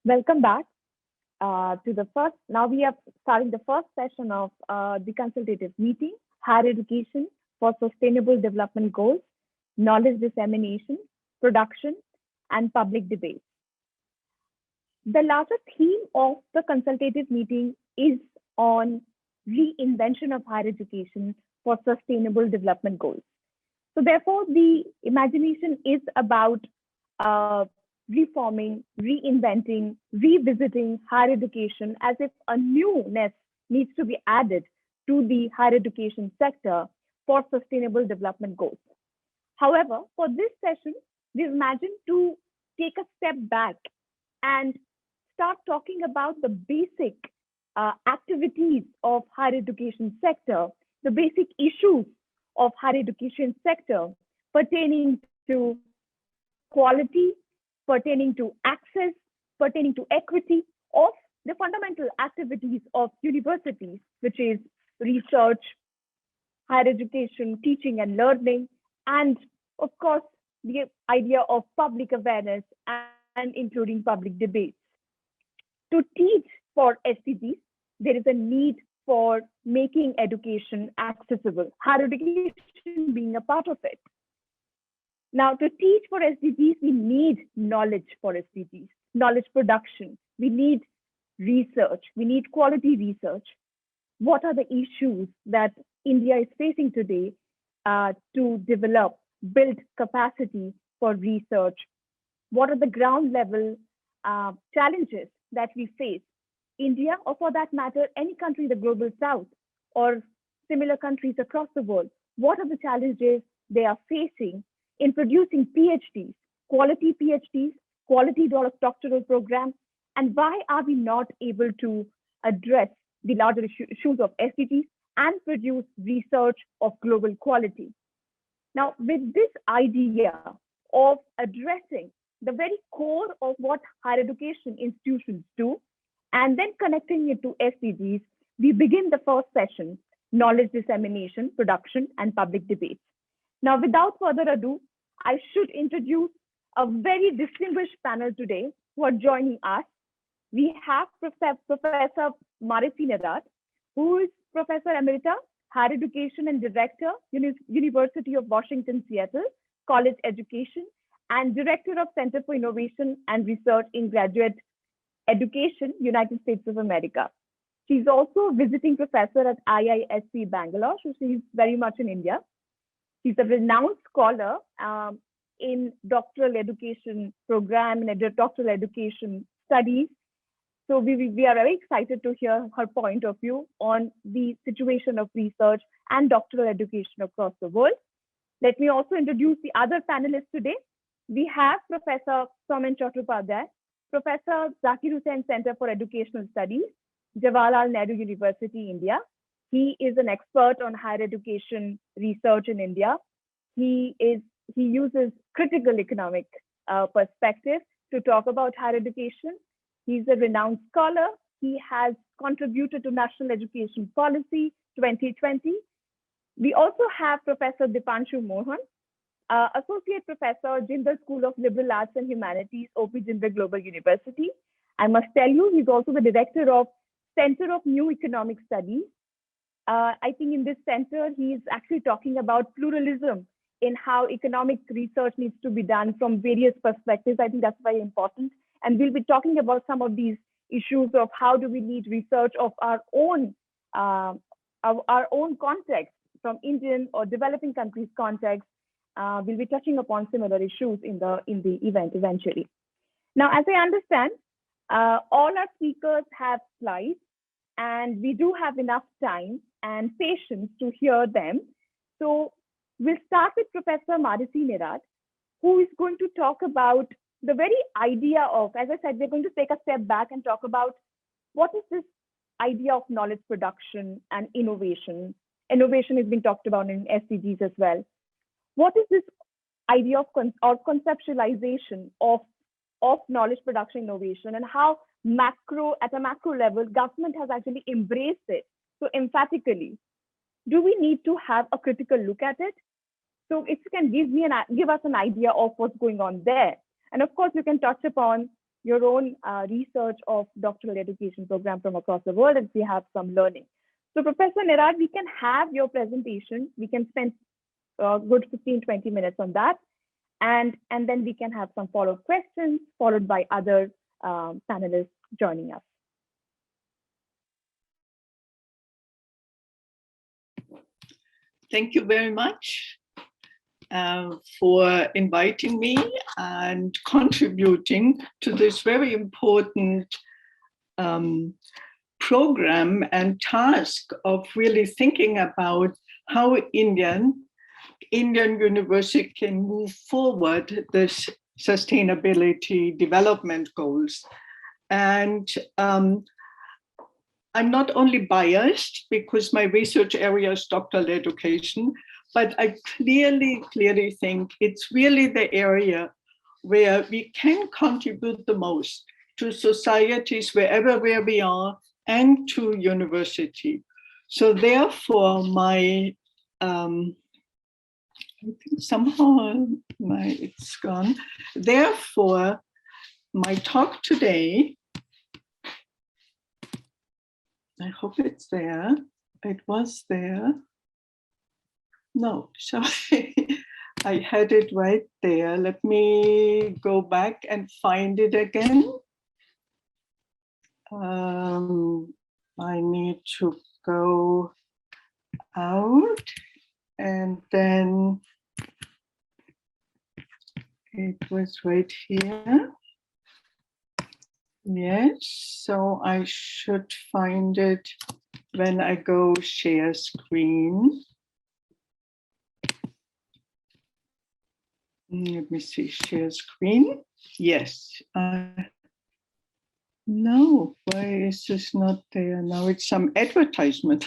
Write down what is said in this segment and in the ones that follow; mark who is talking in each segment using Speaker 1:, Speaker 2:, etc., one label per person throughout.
Speaker 1: Welcome back to the first. Now we are starting the first session of the consultative meeting, Higher Education for Sustainable Development Goals, Knowledge Dissemination, Production, and Public Debate. The larger theme of the consultative meeting is on reinvention of higher education for sustainable development goals. So therefore, the imagination is about reforming, reinventing, revisiting higher education as if a newness needs to be added to the higher education sector for sustainable development goals. However, for this session, we've imagined to take a step back and start talking about the basic activities of higher education sector, the basic issues of higher education sector pertaining to quality, pertaining to access, pertaining to equity of the fundamental activities of universities, which is research, higher education, teaching and learning, and of course, the idea of public awareness and including public debates. To teach for SGDs, there is a need for making education accessible, higher education being a part of it. Now, to teach for SDGs, we need knowledge for SDGs, knowledge production. We need research. We need quality research. What are the issues that India is facing today to develop, build capacity for research? What are the ground level challenges that we face? India, or for that matter, any country in the global south or similar countries across the world, what are the challenges they are facing in producing PhDs, quality doctoral programs, and why are we not able to address the larger issues of SDGs and produce research of global quality? Now, with this idea of addressing the very core of what higher education institutions do, and then connecting it to SDGs, we begin the first session, knowledge dissemination, production, and public debates. Now, without further ado, I should introduce a very distinguished panel today who are joining us. We have Professor Maresi Nerad, who is Professor Emerita, Higher Education and Director, University of Washington, Seattle, College Education, and Director of Center for Innovation and Research in Graduate Education, United States of America. She's also a visiting professor at IISc Bangalore, so she's very much in India. She's a renowned scholar in doctoral education program and doctoral education studies. So we are very excited to hear her point of view on the situation of research and doctoral education across the world. Let me also introduce the other panelists today. We have Professor Saumen Chattopadhyay, Professor Zakir Hussain Center for Educational Studies, Jawaharlal Nehru University, India. He is an expert on higher education research in India. He uses critical economic perspective to talk about higher education. He's a renowned scholar. He has contributed to National Education Policy 2020. We also have Professor Deepanshu Mohan, Associate Professor, Jindal School of Liberal Arts and Humanities, O.P Jindal Global University. I must tell you, he's also the director of Center of New Economic Studies. I think in this center, he's actually talking about pluralism in how economic research needs to be done from various perspectives. I think that's very important. And we'll be talking about some of these issues of how do we need research of our own context from Indian or developing countries context. We'll be touching upon similar issues in the event eventually. Now, as I understand, all our speakers have slides, and we do have enough time and patience to hear them. So we'll start with Professor Maresi Nerad, who is going to talk about the very idea of, as I said, we're going to take a step back and talk about what is this idea of knowledge production and innovation. Innovation has been talked about in SDGs as well. What is this idea of conceptualization of knowledge production innovation, and how at a macro level, government has actually embraced it so emphatically? Do we need to have a critical look at it? So if you can give us an idea of what's going on there. And of course, you can touch upon your own research of doctoral education program from across the world, and we have some learning. So Professor Nerad, we can have your presentation. We can spend a good 15-20 minutes on that. And then we can have some follow-up questions followed by other panelists joining us.
Speaker 2: Thank you very much for inviting me and contributing to this very important program and task of really thinking about how Indian university can move forward this sustainability development goals. And I'm not only biased because my research area is doctoral education, but I clearly think it's really the area where we can contribute the most to societies where we are and to university. So therefore my, somehow it's gone. Therefore, my talk today, I hope it's there. It was there. No, sorry. I had it right there. Let me go back and find it again. I need to go out and then it was right here. Yes, so I should find it when I go share screen. Let me see, share screen. Yes. No, why is this not there? Now it's some advertisement.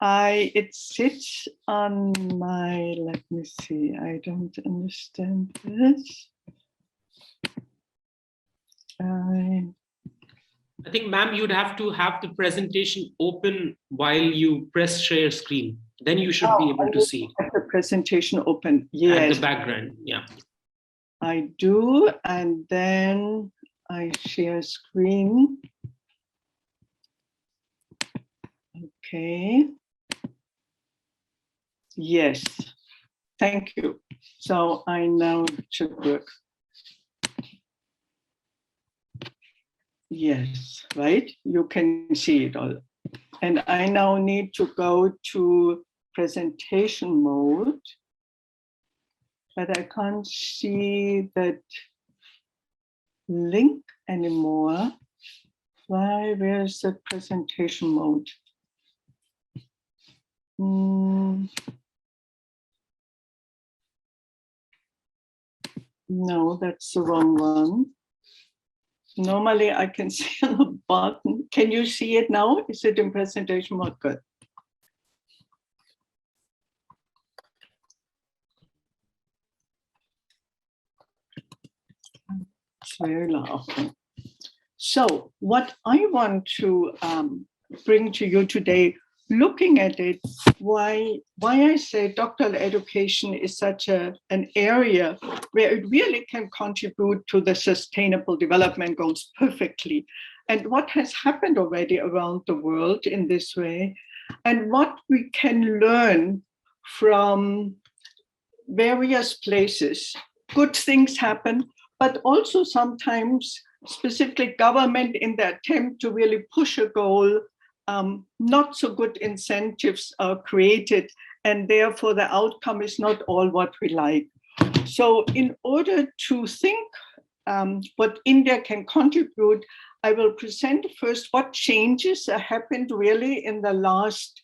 Speaker 2: It sits on my, let me see, I don't understand this.
Speaker 3: I think, ma'am, you'd have to have the presentation open while you press share screen. Then you should be able to see.
Speaker 2: Have the presentation open, yes.
Speaker 3: And the background, yeah.
Speaker 2: I do, and then I share screen. Okay. Yes, thank you. So I now should work. Yes, right? You can see it all. And I now need to go to presentation mode, but I can't see that link anymore. Why, where's the presentation mode? No, that's the wrong one. Normally I can see on the button. Can you see it now? Is it in presentation mode? Good. It's very loud. So what I want to bring to you today, looking at it, why I say doctoral education is such an area where it really can contribute to the sustainable development goals perfectly, and what has happened already around the world in this way, and what we can learn from various places. Good things happen, but also sometimes specifically government in the attempt to really push a goal, not so good incentives are created, and therefore the outcome is not all what we like. So in order to think what India can contribute, I will present first what changes have happened really in the last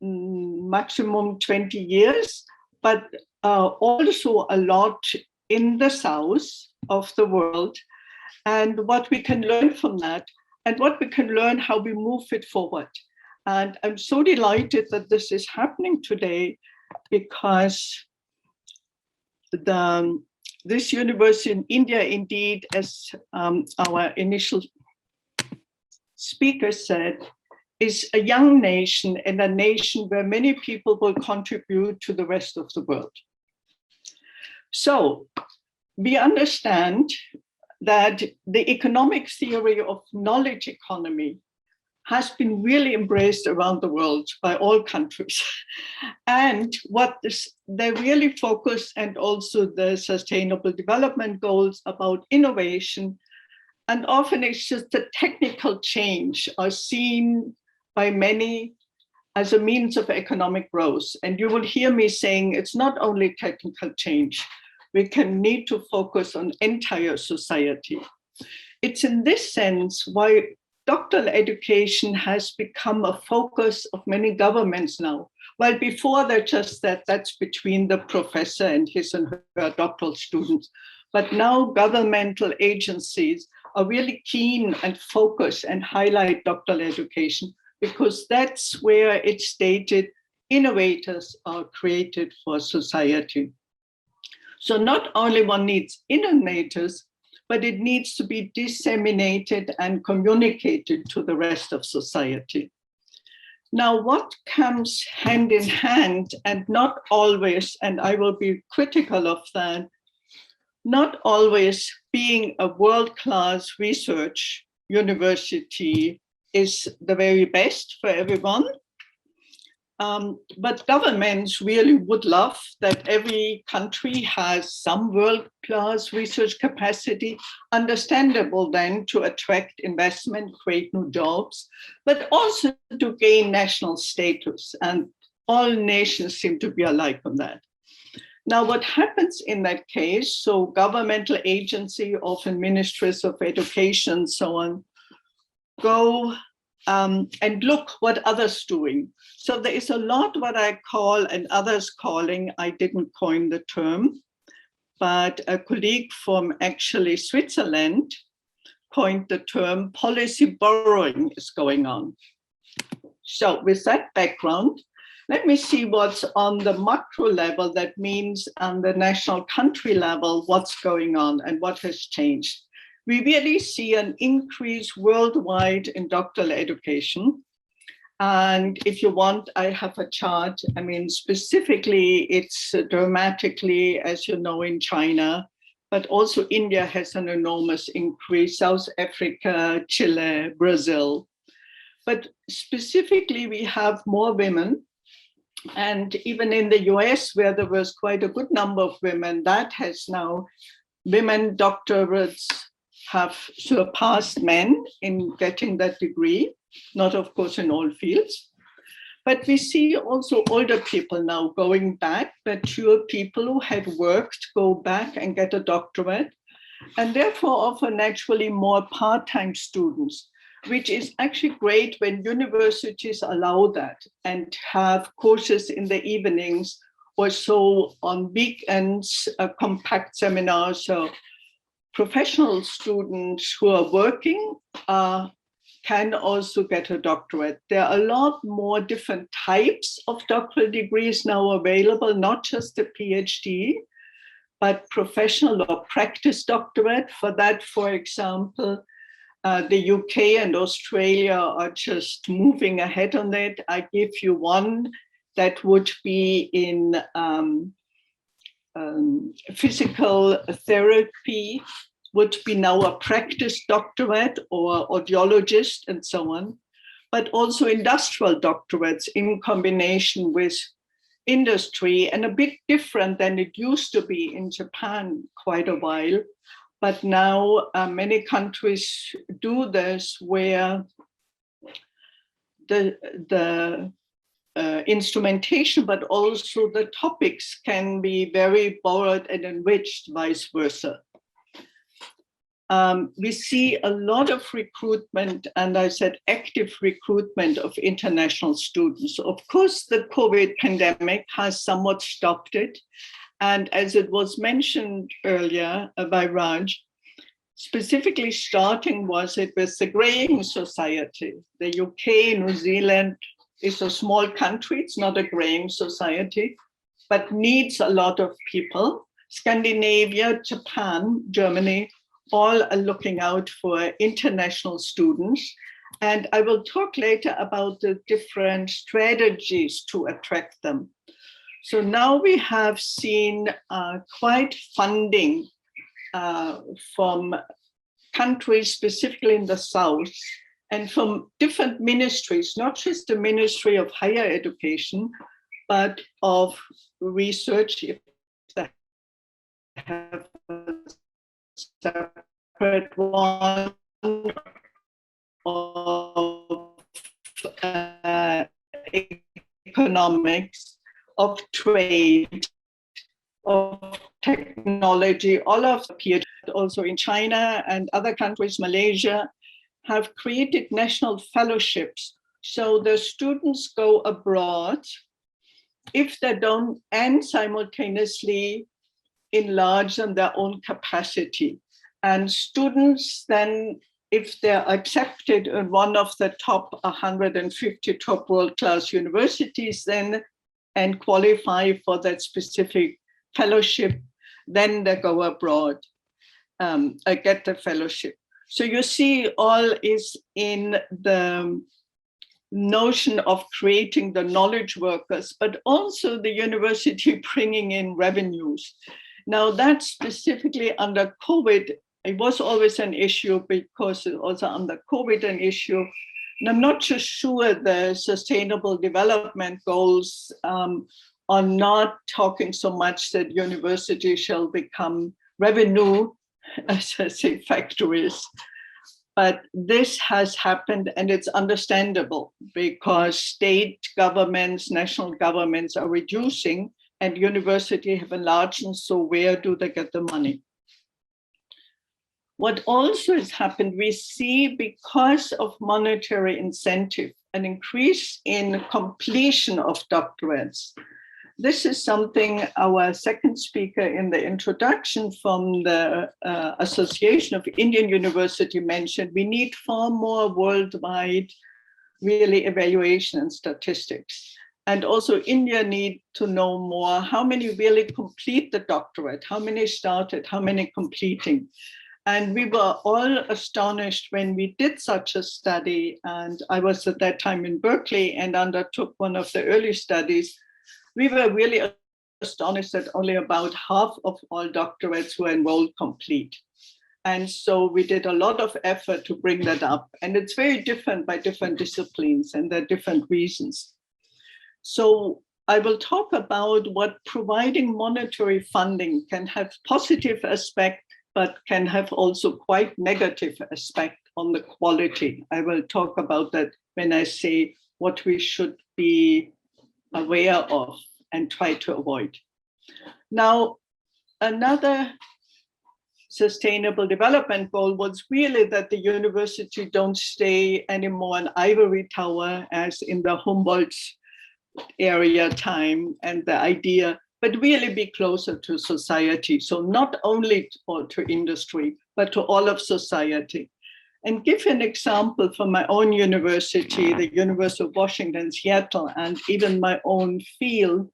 Speaker 2: maximum 20 years, but also a lot in the south of the world, and what we can learn from that, and what we can learn how we move it forward. And I'm so delighted that this is happening today, because this university in India, indeed, as our initial speaker said, is a young nation, and a nation where many people will contribute to the rest of the world. So we understand that the economic theory of knowledge economy has been really embraced around the world by all countries. And they really focus, and also the Sustainable Development Goals, about innovation. And often it's just a technical change are seen by many as a means of economic growth. And you will hear me saying it's not only technical change. We need to focus on entire society. It's in this sense why doctoral education has become a focus of many governments now. Well, before they're just that's between the professor and his and her doctoral students. But now governmental agencies are really keen and focus and highlight doctoral education, because that's where it's stated innovators are created for society. So not only one needs innovators, but it needs to be disseminated and communicated to the rest of society. Now, what comes hand in hand, and not always, and I will be critical of that, not always being a world-class research university is the very best for everyone. But governments really would love that every country has some world-class research capacity, understandable then to attract investment, create new jobs, but also to gain national status. And all nations seem to be alike on that. Now, what happens in that case, so governmental agency, often ministries of education, so on, go and look what others doing. So there is a lot what I call, and others calling, I didn't coin the term, but a colleague from actually Switzerland coined the term policy borrowing is going on. So with that background, let me see what's on the macro level, that means on the national country level, what's going on and what has changed. We really see an increase worldwide in doctoral education. And if you want, I have a chart. I mean, specifically, it's dramatically, as you know, in China, but also India has an enormous increase, South Africa, Chile, Brazil. But specifically, we have more women. And even in the US, where there was quite a good number of women, that has now, women doctorates have surpassed men in getting that degree, not of course in all fields. But we see also older people now going back, mature people who had worked go back and get a doctorate, and therefore offer naturally more part-time students, which is actually great when universities allow that and have courses in the evenings or so on weekends, compact seminars. So professional students who are working can also get a doctorate. There are a lot more different types of doctoral degrees now available, not just the PhD, but professional or practice doctorate. For that, for example, the UK and Australia are just moving ahead on it. I give you one that would be in physical therapy, would be now a practice doctorate or audiologist and so on, but also industrial doctorates in combination with industry, and a bit different than it used to be in Japan quite a while. But now many countries do this, where the instrumentation, but also the topics can be very borrowed and enriched, vice versa. We see a lot of recruitment, and I said active recruitment of international students. Of course, the COVID pandemic has somewhat stopped it. And as it was mentioned earlier by Raj, specifically starting was it with the greying society. The UK, New Zealand is a small country, it's not a greying society, but needs a lot of people. Scandinavia, Japan, Germany, all are looking out for international students. And I will talk later about the different strategies to attract them. So now we have seen quite funding from countries, specifically in the South, and from different ministries, not just the Ministry of Higher Education, but of research, if they have a separate one, of economics, of trade, of technology, all of the peers, also in China and other countries, Malaysia, have created national fellowships. So the students go abroad if they don't, and simultaneously enlarge on their own capacity. And students then, if they're accepted in one of the top 150 top world-class universities then, and qualify for that specific fellowship, then they go abroad, get the fellowship. So you see, all is in the notion of creating the knowledge workers, but also the university bringing in revenues. Now that specifically under COVID, it was always an issue because also under COVID an issue. And I'm not just sure the sustainable development goals are not talking so much that university shall become revenue, as I say, factories. But this has happened, and it's understandable because state governments, national governments are reducing and university have enlarged, and so where do they get the money? What also has happened, we see because of monetary incentive, an increase in completion of doctorates. This is something our second speaker in the introduction from the Association of Indian University mentioned. We need far more worldwide, really, evaluation and statistics. And also India need to know more how many really complete the doctorate, how many started, how many completing. And we were all astonished when we did such a study. And I was at that time in Berkeley and undertook one of the early studies. We were really astonished that only about half of all doctorates were enrolled complete. And so we did a lot of effort to bring that up. And it's very different by different disciplines, and there are different reasons. So I will talk about what providing monetary funding can have positive aspect, but can have also quite negative aspect on the quality. I will talk about that when I say what we should be aware of and try to avoid. Now, another sustainable development goal was really that the university don't stay anymore an ivory tower as in the Humboldt area time and the idea, but really be closer to society. So not only to industry, but to all of society. And give an example from my own university, the University of Washington, Seattle, and even my own field,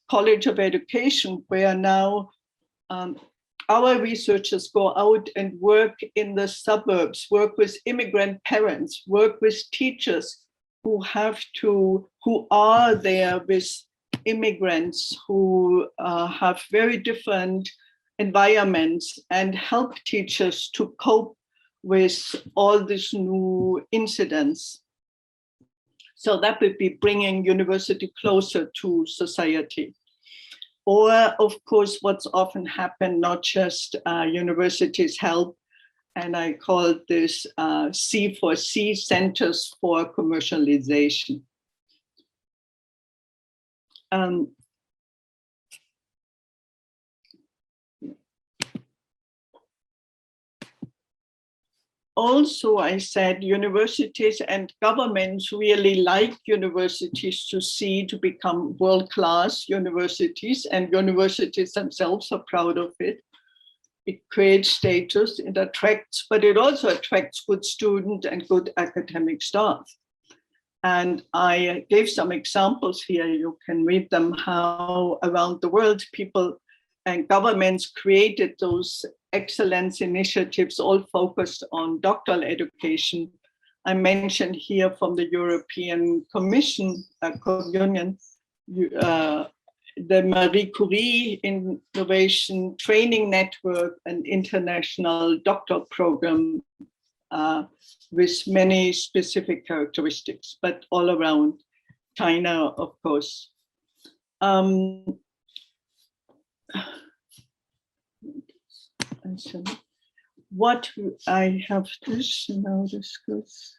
Speaker 2: College of Education, where now our researchers go out and work in the suburbs, work with immigrant parents, work with teachers who are there with immigrants who have very different environments, and help teachers to cope with all these new incidents. So that would be bringing university closer to society. Or, of course, what's often happened, not just universities help, and I call this C4C, Centers for Commercialization. Also, I said universities and governments really like universities to become world-class universities, and universities themselves are proud of it. It creates status, it attracts, but it also attracts good students and good academic staff. And I gave some examples here, you can read them, how around the world people and governments created those excellence initiatives, all focused on doctoral education. I mentioned here from the European Commission, Union, the Marie Curie Innovation Training Network, an international doctoral program with many specific characteristics, but all around China, of course. What I have this now, this goes.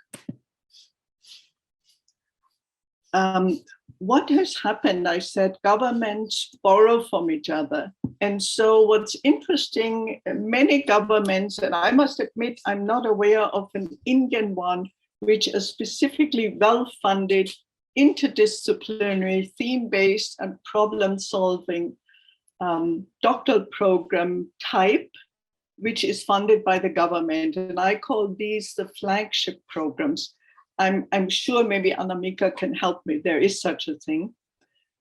Speaker 2: What has happened, I said, governments borrow from each other. And so what's interesting, many governments, and I must admit, I'm not aware of an Indian one, which is specifically well-funded, interdisciplinary, theme-based and problem-solving doctoral program type, which is funded by the government. And I call these the flagship programs. I'm sure maybe Anamika can help me. There is such a thing.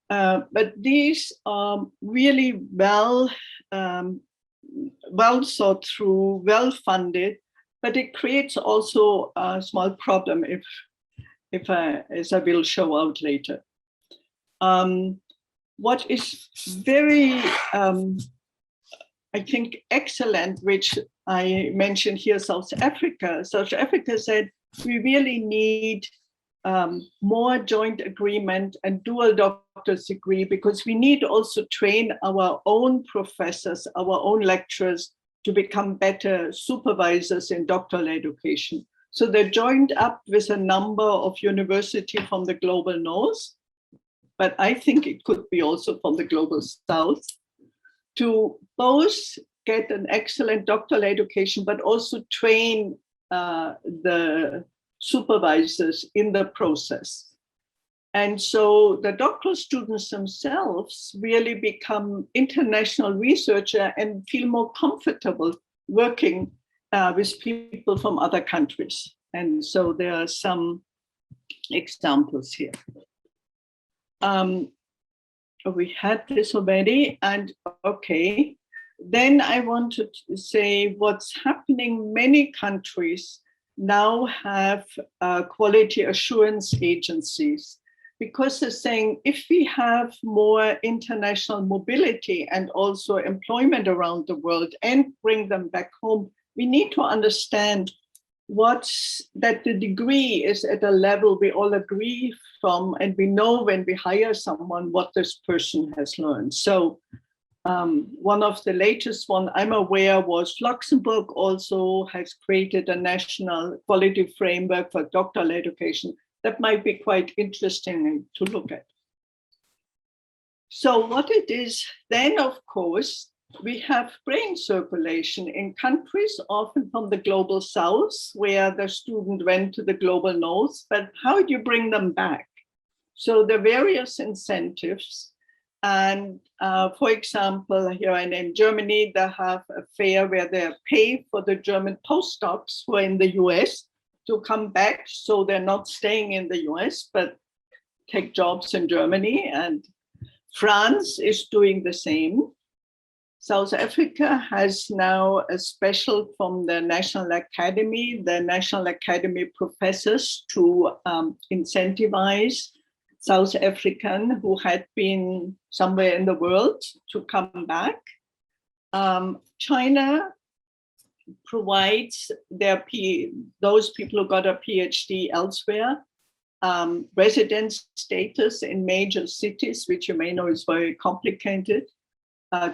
Speaker 2: But these are really well thought through, well funded, but it creates also a small problem as I will show out later. What is very, I think, excellent, which I mentioned here, South Africa. South Africa said, we really need more joint agreement and dual doctor's degree, because we need also train our own professors, our own lecturers to become better supervisors in doctoral education. So they joined up with a number of universities from the global north, but I think it could be also from the global south, to both get an excellent doctoral education, but also train the supervisors in the process. And so the doctoral students themselves really become international researchers and feel more comfortable working with people from other countries. And so there are some examples here. We had this already, and okay. Then I wanted to say what's happening. Many countries now have quality assurance agencies, because they're saying if we have more international mobility and also employment around the world and bring them back home, we need to understand that the degree is at a level we all agree from, and we know when we hire someone what this person has learned. So one of the latest one I'm aware was Luxembourg also has created a national quality framework for doctoral education that might be quite interesting to look at. So what it is then, of course, we have brain circulation in countries often from the global south, where the student went to the global north, but how do you bring them back? So the various incentives. And for example, here in Germany, they have a fair where they pay for the German postdocs who are in the US to come back. So they're not staying in the US, but take jobs in Germany. And France is doing the same. South Africa has now a special from the National Academy professors to incentivize South African who had been somewhere in the world to come back. China provides those people who got a PhD elsewhere, residence status in major cities, which you may know is very complicated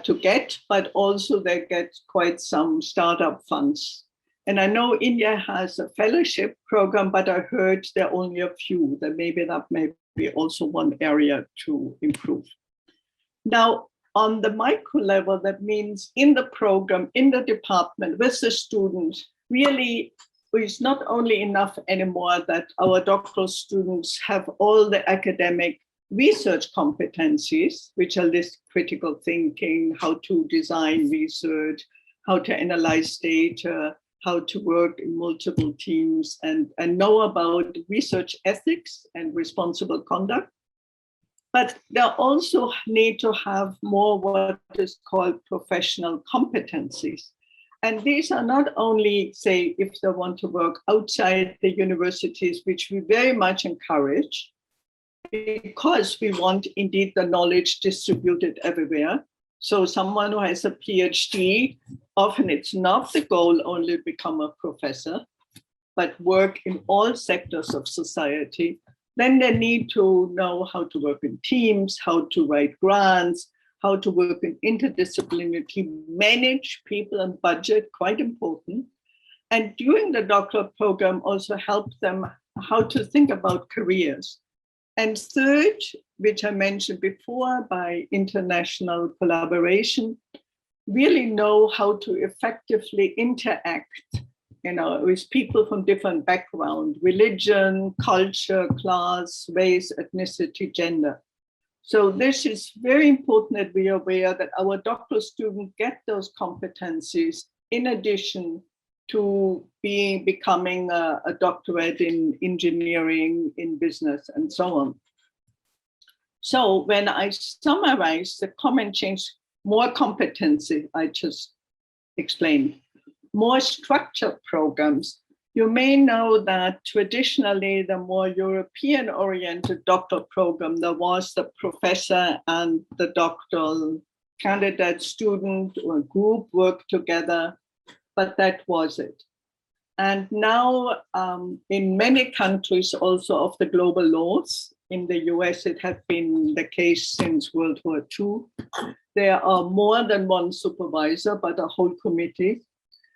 Speaker 2: to get, but also they get quite some startup funds. And I know India has a fellowship program, but I heard there are only a few. That may be also one area to improve. Now, on the micro level, that means in the program, in the department, with the students, really, it's not only enough anymore that our doctoral students have all the academic research competencies, which are this critical thinking, how to design research, how to analyze data, how to work in multiple teams, and know about research ethics and responsible conduct. But they also need to have more what is called professional competencies. And these are not only, say, if they want to work outside the universities, which we very much encourage, because we want indeed the knowledge distributed everywhere. So someone who has a PhD, often it's not the goal only to become a professor, but work in all sectors of society. Then they need to know how to work in teams, how to write grants, how to work in interdisciplinary team, manage people and budget, quite important. And during the doctoral program also help them how to think about careers. And third, which I mentioned before, by international collaboration, really know how to effectively interact, with people from different backgrounds, religion, culture, class, race, ethnicity, gender. So this is very important that we are aware that our doctoral students get those competencies in addition to becoming a doctorate in engineering, in business, and so on. So when I summarize the common change, more competency, I just explained, more structured programs. You may know that traditionally the more European-oriented doctoral program, there was the professor and the doctoral candidate student or group work together, but that was it. And now in many countries also of the global north, in the US it had been the case since World War II, there are more than one supervisor, but a whole committee,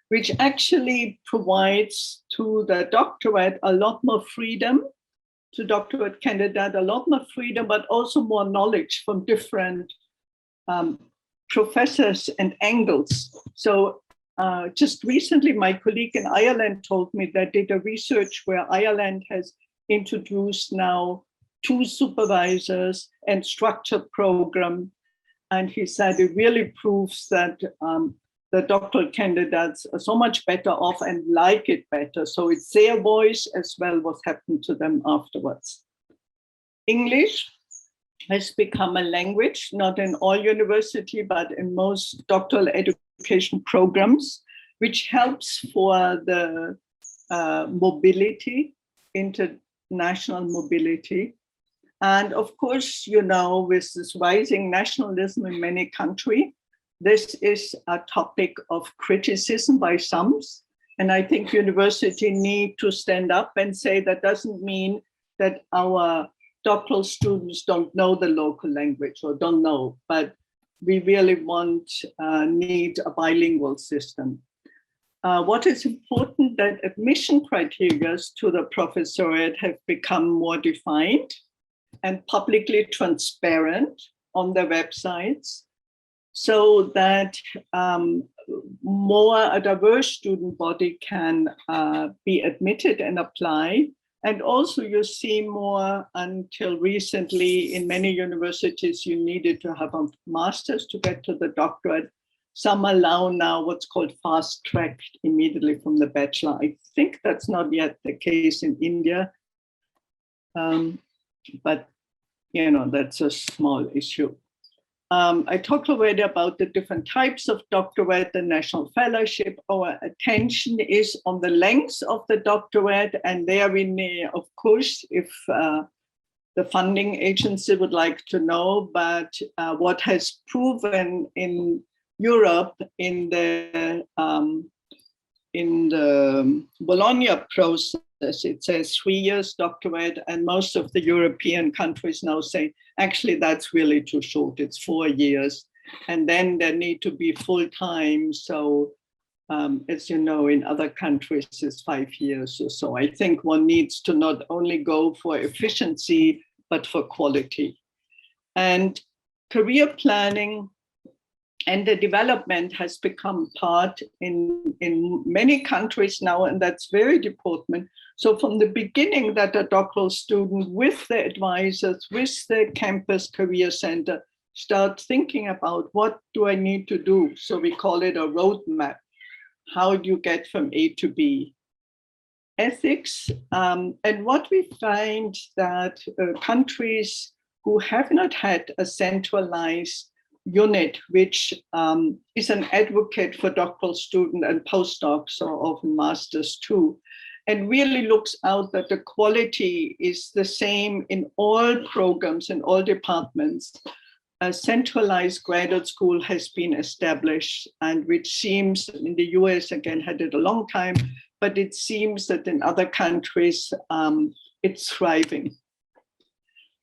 Speaker 2: which actually provides to the doctorate a lot more freedom, to doctorate candidate a lot more freedom, but also more knowledge from different professors and angles. So just recently, my colleague in Ireland told me that they did a research where Ireland has introduced now 2 supervisors and structured program. And he said it really proves that the doctoral candidates are so much better off and like it better. So it's their voice as well what happened to them afterwards. English has become a language, not in all university, but in most doctoral education programs, which helps for the mobility, international mobility. And of course, with this rising nationalism in many countries, this is a topic of criticism by some. And I think university need to stand up and say that doesn't mean that our doctoral students don't know the local language or don't know, but we really need a bilingual system. What is important that admission criteria to the professorate have become more defined and publicly transparent on their websites, so that a diverse student body can be admitted and apply. And also you see more, until recently in many universities, you needed to have a master's to get to the doctorate. Some allow now what's called fast track immediately from the bachelor. I think that's not yet the case in India, but that's a small issue. I talked already about the different types of doctorate, the national fellowship. Our attention is on the length of the doctorate, and there we may, of course, if the funding agency would like to know, but what has proven in Europe in the Bologna process, it says 3 years doctorate, and most of the European countries now say, actually, that's really too short, it's 4 years. And then there need to be full time. So as you know, in other countries, it's 5 years or so. I think one needs to not only go for efficiency, but for quality. And career planning and the development has become part in many countries now, and that's very important. So from the beginning that a doctoral student with the advisors, with the campus career center, start thinking about what do I need to do? So we call it a roadmap. How do you get from A to B? Ethics, and what we find that countries who have not had a centralized unit, which is an advocate for doctoral student and postdocs, or often masters too, and really looks out that the quality is the same in all programs and all departments. A centralized graduate school has been established, and which seems in the US, again, had it a long time, but it seems that in other countries, it's thriving.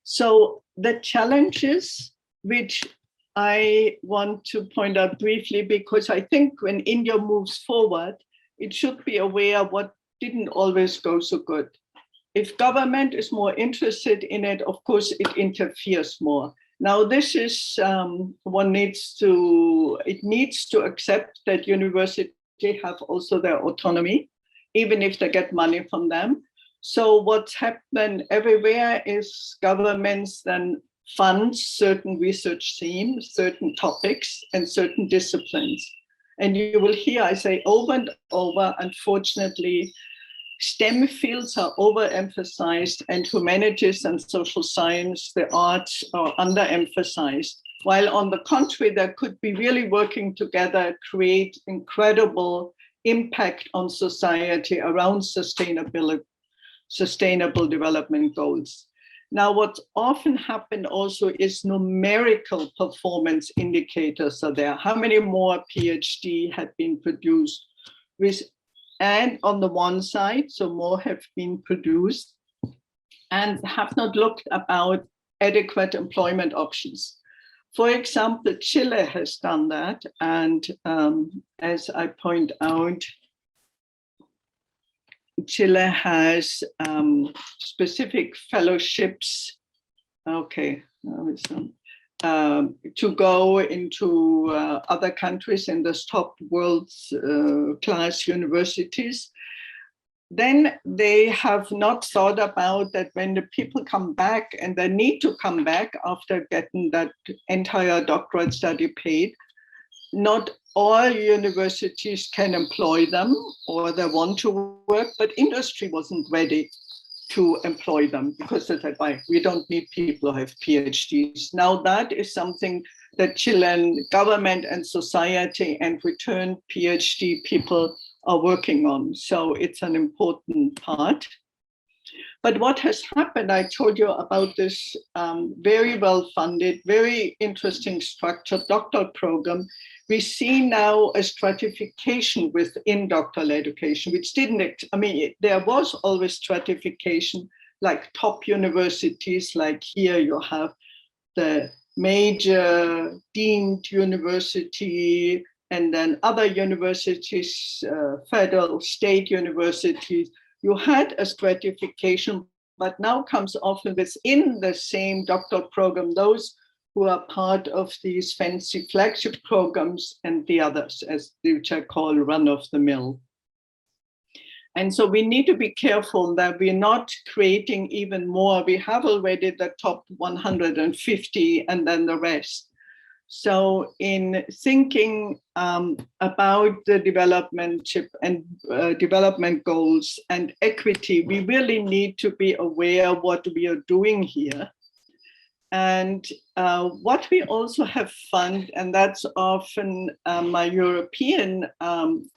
Speaker 2: So the challenges, which I want to point out briefly, because I think when India moves forward, it should be aware of what didn't always go so good. If government is more interested in it, of course, it interferes more. Now, this is, it needs to accept that universities have also their autonomy, even if they get money from them. So what's happened everywhere is governments then fund certain research themes, certain topics, and certain disciplines. And you will hear I say over and over, unfortunately, STEM fields are overemphasized and humanities and social science, the arts are underemphasized. While on the contrary, they could be really working together, create incredible impact on society around sustainable development goals. Now, what's often happened also is numerical performance indicators are there. How many more PhD have been produced? And on the one side, so more have been produced and have not looked about adequate employment options. For example, Chile has done that. And as I point out, Chile has specific fellowships, to go into other countries in the top world class universities. Then they have not thought about that when the people come back, and they need to come back after getting that entire doctorate study paid, not all universities can employ them or they want to work, but industry wasn't ready to employ them because they said, why, we don't need people who have PhDs. Now that is something that Chilean government and society and returned PhD people are working on. So it's an important part. But what has happened, I told you about this very well-funded, very interesting structured doctoral program. We see now a stratification within doctoral education, which didn't, there was always stratification, like top universities, like here you have the major deemed university, and then other universities, federal, state universities. You had a stratification, but now comes often within the same doctoral program, those who are part of these fancy flagship programs and the others, which I call run-of-the-mill. And so we need to be careful that we're not creating even more. We have already the top 150 and then the rest. So in thinking about the development goals and equity, we really need to be aware of what we are doing here. And what we also have found, and that's often my European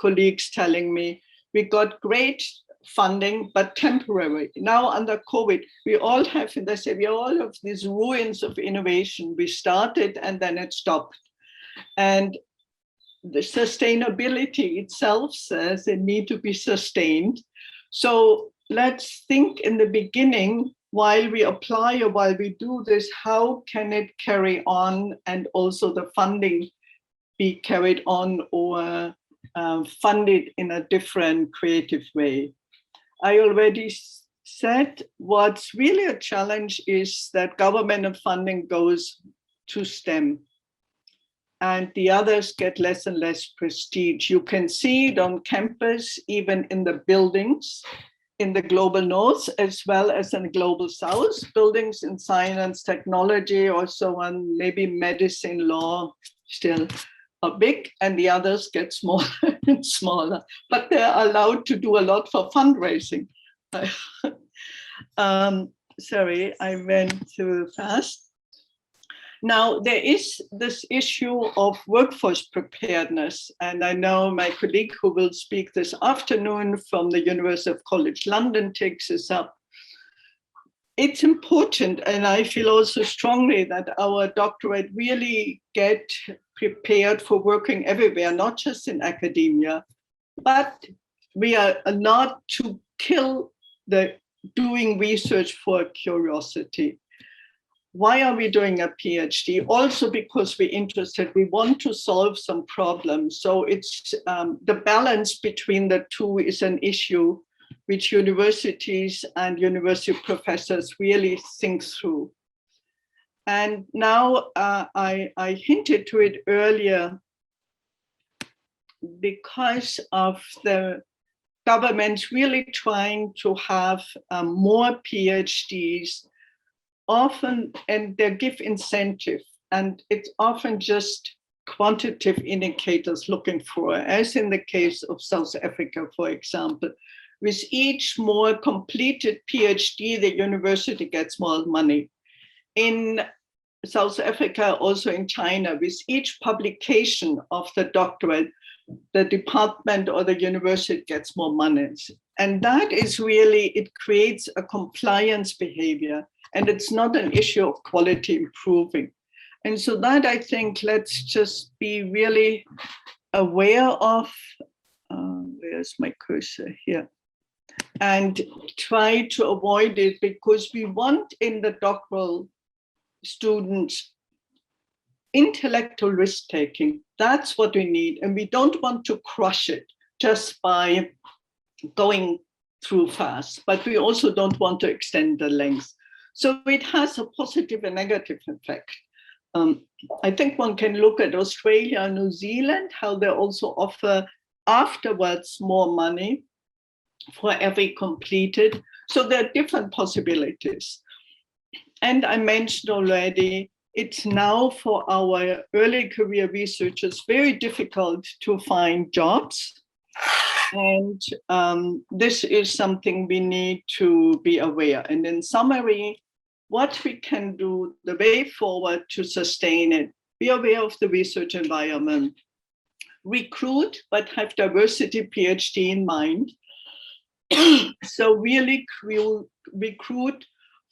Speaker 2: colleagues telling me, we got great funding, but temporary. Now under COVID, we all have, and they say, we all have these ruins of innovation. We started and then it stopped. And the sustainability itself says it need to be sustained. So let's think in the beginning, while we apply or while we do this, how can it carry on, and also the funding be carried on or funded in a different creative way. I already said what's really a challenge is that government funding goes to STEM and the others get less and less prestige. You can see it on campus, even in the buildings, in the global north, as well as in the global south, buildings in science, technology, or so on, maybe medicine, law, still are big, and the others get smaller and smaller, but they're allowed to do a lot for fundraising. Sorry, I went too fast. Now, there is this issue of workforce preparedness, and I know my colleague who will speak this afternoon from the University of College London takes this up. It's important, and I feel also strongly that our doctorate really get prepared for working everywhere, not just in academia, but we are not to kill the doing research for curiosity. Why are we doing a PhD? Also because we're interested, we want to solve some problems. So it's the balance between the two is an issue which universities and university professors really think through. And now I hinted to it earlier, because of the governments really trying to have more PhDs, often, and they give incentive, and it's often just quantitative indicators looking for, as in the case of South Africa, for example. With each more completed PhD, the university gets more money. In South Africa, also in China, with each publication of the doctorate, the department or the university gets more money. And that is really, it creates a compliance behavior, and it's not an issue of quality improving. And so that, I think, let's just be really aware of, where's my cursor here? And try to avoid it, because we want in the doctoral students intellectual risk-taking. That's what we need. And we don't want to crush it just by going through fast, but we also don't want to extend the length. So it has a positive and negative effect. I think one can look at Australia and New Zealand, how they also offer afterwards more money for every completed. So there are different possibilities. And I mentioned already, it's now for our early career researchers very difficult to find jobs. And this is something we need to be aware. And in summary, what we can do, the way forward to sustain it, be aware of the research environment, recruit, but have diversity PhD in mind. So really recruit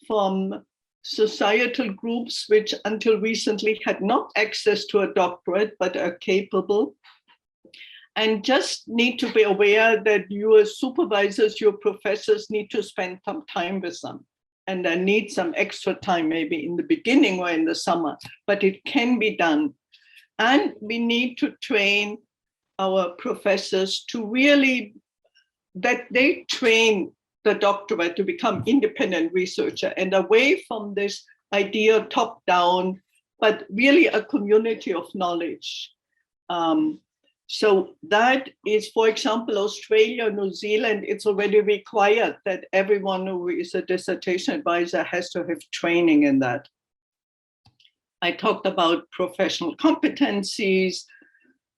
Speaker 2: from societal groups which until recently had not access to a doctorate, but are capable. And just need to be aware that your supervisors, your professors need to spend some time with them. And I need some extra time, maybe in the beginning or in the summer, but it can be done. And we need to train our professors to really, that they train the doctorate to become independent researcher and away from this idea top down, but really a community of knowledge. So that is, for example, Australia, New Zealand, it's already required that everyone who is a dissertation advisor has to have training in that. I talked about professional competencies,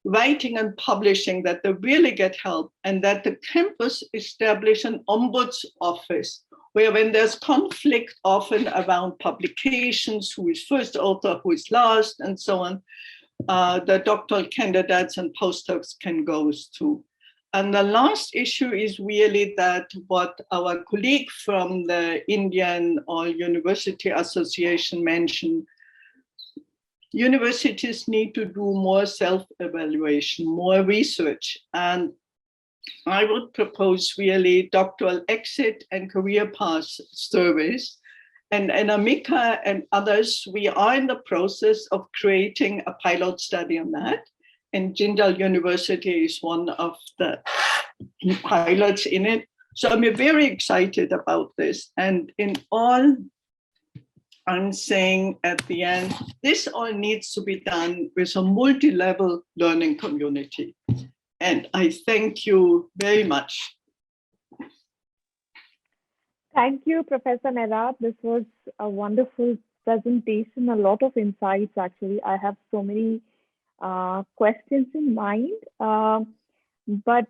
Speaker 2: writing and publishing, that they really get help, and that the campus establish an ombuds office where when there's conflict often around publications, who is first author, who is last, and so on, the doctoral candidates and postdocs can go to. And the last issue is really that what our colleague from the Indian All University Association mentioned, universities need to do more self-evaluation, more research. And I would propose really doctoral exit and career path surveys. And Amika and others, we are in the process of creating a pilot study on that. And Jindal University is one of the pilots in it. So I'm very excited about this. And in all, I'm saying at the end, this all needs to be done with a multi-level learning community. And I thank you very much.
Speaker 1: Thank you, Professor Nerad. This was a wonderful presentation, a lot of insights, actually. I have so many questions in mind. But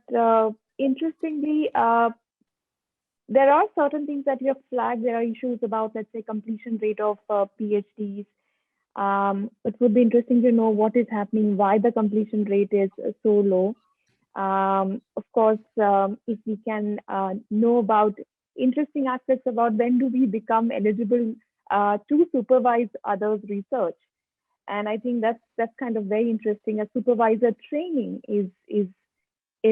Speaker 1: interestingly, there are certain things that you have flagged. There are issues about, let's say, completion rate of PhDs. It would be interesting to know what is happening, why the completion rate is so low. Of course, if we can know about interesting aspects about when do we become eligible to supervise others' research. And I think that's kind of very interesting. A supervisor training is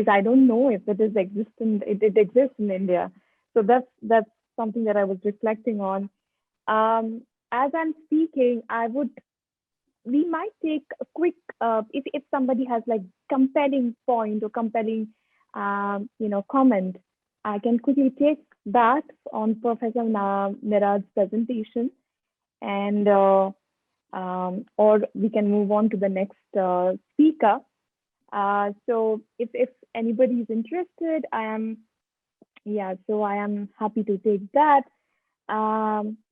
Speaker 1: I don't know if it is existent. It exists in India, so that's something that I was reflecting on. As I'm speaking, we might take a quick if somebody has like compelling point or compelling comment, I can quickly take that on Professor Nerad's presentation, and or we can move on to the next speaker. So if anybody is interested, I am happy to take that.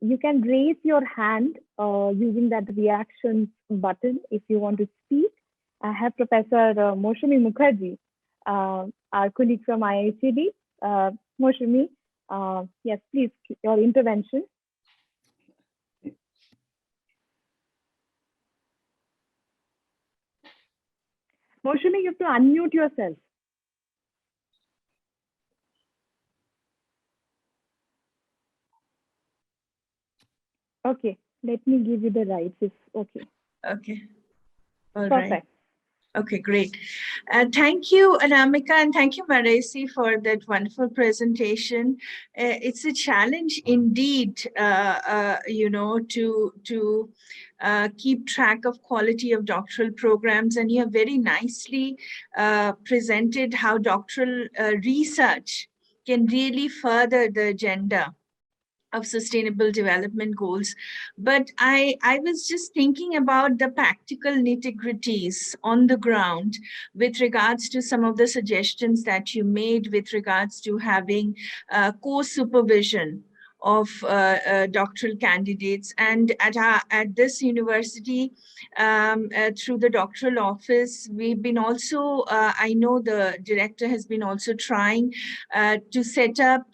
Speaker 1: You can raise your hand using that reactions button if you want to speak. I have Professor Moshumi Mukherjee, our colleague from IICD. Moshumi, yes, please, your intervention. Moshumi, you have to unmute yourself. Okay, let me give you the rights. Okay.
Speaker 4: Okay. All
Speaker 1: Perfect.
Speaker 4: Right. Okay, great. Thank you, Anamika, and thank you, Maresi, for that wonderful presentation. It's a challenge indeed, to keep track of quality of doctoral programs, and you have very nicely presented how doctoral research can really further the agenda of sustainable development goals. But I was just thinking about the practical nitty-gritties on the ground with regards to some of the suggestions that you made with regards to having co-supervision of doctoral candidates. And at this university, through the doctoral office, we've been also, I know the director has been also trying to set up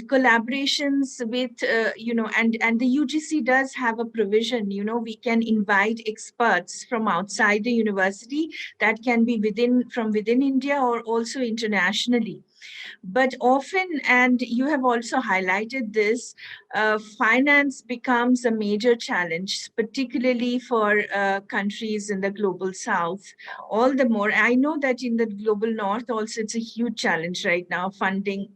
Speaker 4: collaborations with, and the UGC does have a provision, we can invite experts from outside the university that can be from within India or also internationally. But often, and you have also highlighted this, finance becomes a major challenge, particularly for countries in the global south. All the more, I know that in the global north also it's a huge challenge right now, funding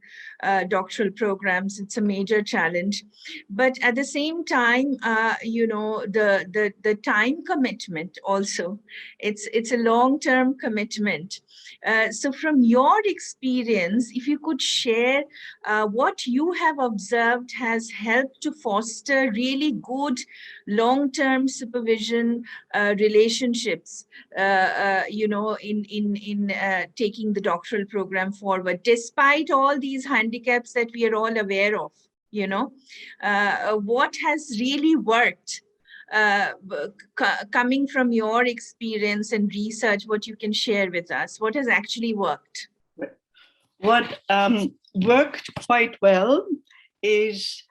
Speaker 4: doctoral programs. It's a major challenge. But at the same time, the time commitment also, it's a long-term commitment. So from your experience, if you could share what you have observed has helped to foster really good long-term supervision relationships, in taking the doctoral program forward, despite all these handicaps that we are all aware of, what has really worked? Coming from your experience and research, what you can share with us, what has actually worked?
Speaker 2: What worked quite well is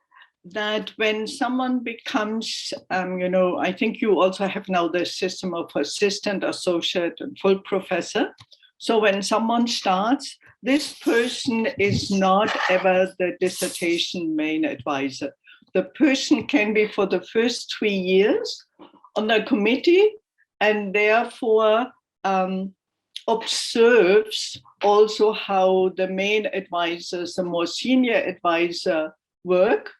Speaker 2: that when someone becomes, I think you also have now the system of assistant, associate, and full professor. So when someone starts, this person is not ever the dissertation main advisor. The person can be for the first 3 years on the committee, and therefore observes also how the main advisors, the more senior advisor, work.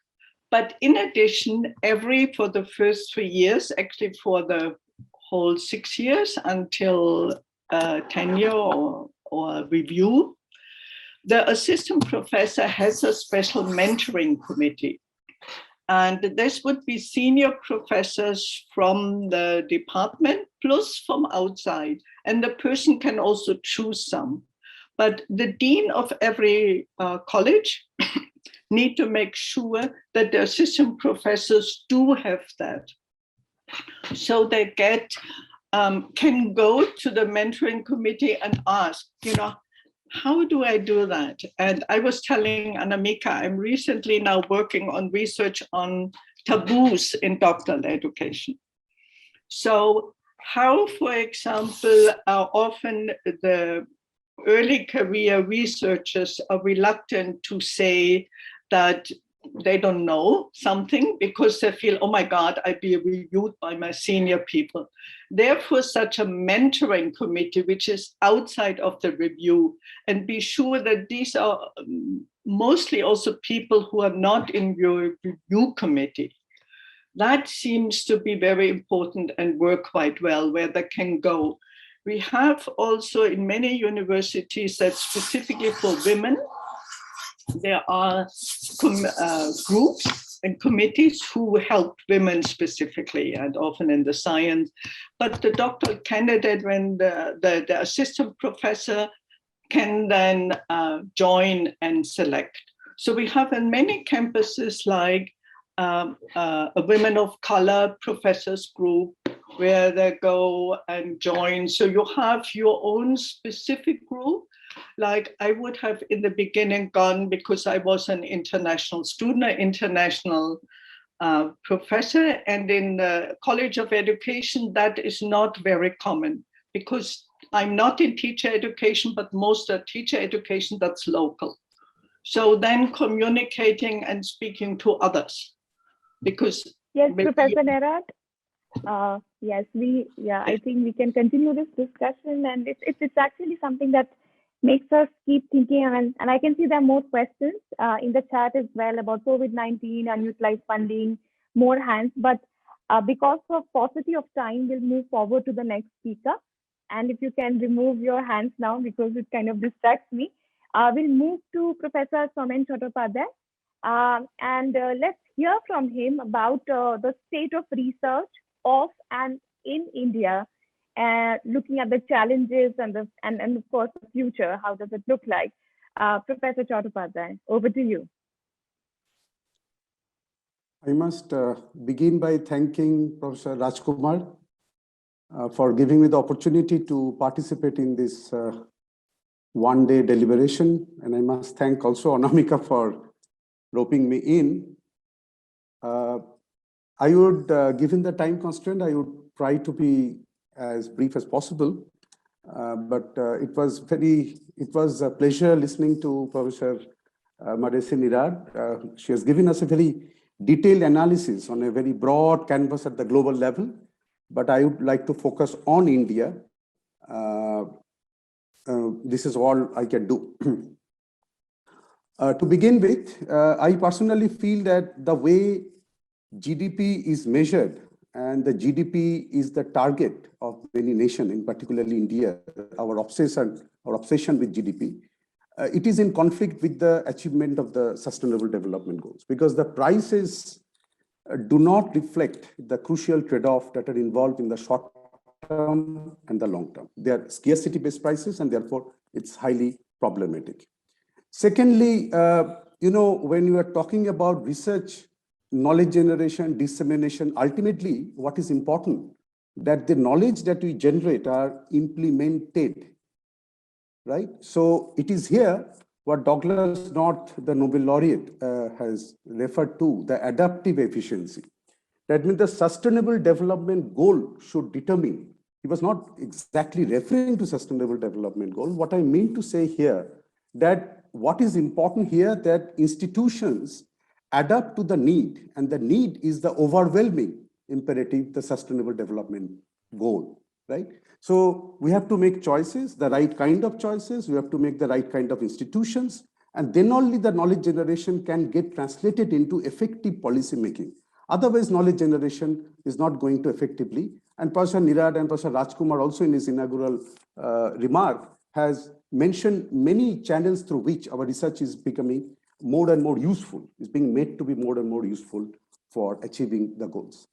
Speaker 2: But in addition, for the first 3 years, actually for the whole 6 years until tenure or review, the assistant professor has a special mentoring committee. And this would be senior professors from the department plus from outside. And the person can also choose some. But the dean of every college need to make sure that the assistant professors do have that. So they can go to the mentoring committee and ask, how do I do that? And I was telling Anamika, I'm recently now working on research on taboos in doctoral education. So how, for example, often the early career researchers are reluctant to say that they don't know something because they feel, oh my God, I'd be reviewed by my senior people. Therefore, such a mentoring committee, which is outside of the review, and be sure that these are mostly also people who are not in your review committee. That seems to be very important and work quite well where they can go. We have also in many universities that specifically for women, there are groups and committees who help women specifically and often in the science. But the doctoral candidate, when the assistant professor can then join and select. So we have in many campuses like a women of color professors group where they go and join. So you have your own specific group. Like I would have in the beginning gone because I was an international student, an international professor. And in the College of Education, that is not very common because I'm not in teacher education, but most are teacher education that's local. So then communicating and speaking to others. Because
Speaker 1: yes, Professor Nerad. Yes, I think we can continue this discussion, and it's actually something that makes us keep thinking. And I can see there are more questions in the chat as well about COVID-19, unutilized funding, more hands. But because of paucity of time, we'll move forward to the next speaker. And if you can remove your hands now because it kind of distracts me, we'll move to Professor Saumen Chattopadhyay. And let's hear from him about the state of research of and in India, looking at the challenges and of course the future. How does it look like? Professor Chattopadhyay, over to you.
Speaker 5: I must begin by thanking Professor Rajkumar for giving me the opportunity to participate in this one-day deliberation. And I must thank also Anamika for roping me in. I would, given the time constraint, I would try to be as brief as possible. But it was a pleasure listening to Professor Maresi Nerad. She has given us a very detailed analysis on a very broad canvas at the global level. But I would like to focus on India. This is all I can do. To begin with, I personally feel that the way GDP is measured, and the GDP is the target of many nations, in particularly India, our obsession with GDP, it is in conflict with the achievement of the Sustainable Development Goals, because the prices do not reflect the crucial trade-off that are involved in the short term and the long term. They are scarcity-based prices, and therefore it's highly problematic. Secondly, when you are talking about research, knowledge generation, dissemination, ultimately what is important that the knowledge that we generate are implemented, right? So it is here what Douglas North, the Nobel laureate, has referred to, the adaptive efficiency. That means the sustainable development goal should determine. He was not exactly referring to sustainable development goal. What I mean to say here, that what is important here, that institutions adapt to the need, and the need is the overwhelming imperative, the sustainable development goal, right? So we have to make choices, the right kind of choices, we have to make the right kind of institutions, and then only the knowledge generation can get translated into effective policy making. Otherwise, knowledge generation is not going to effectively. And Professor Nerad and Professor Rajkumar also in his inaugural remark has mentioned many channels through which our research is becoming more and more useful, is being made to be more and more useful for achieving the goals.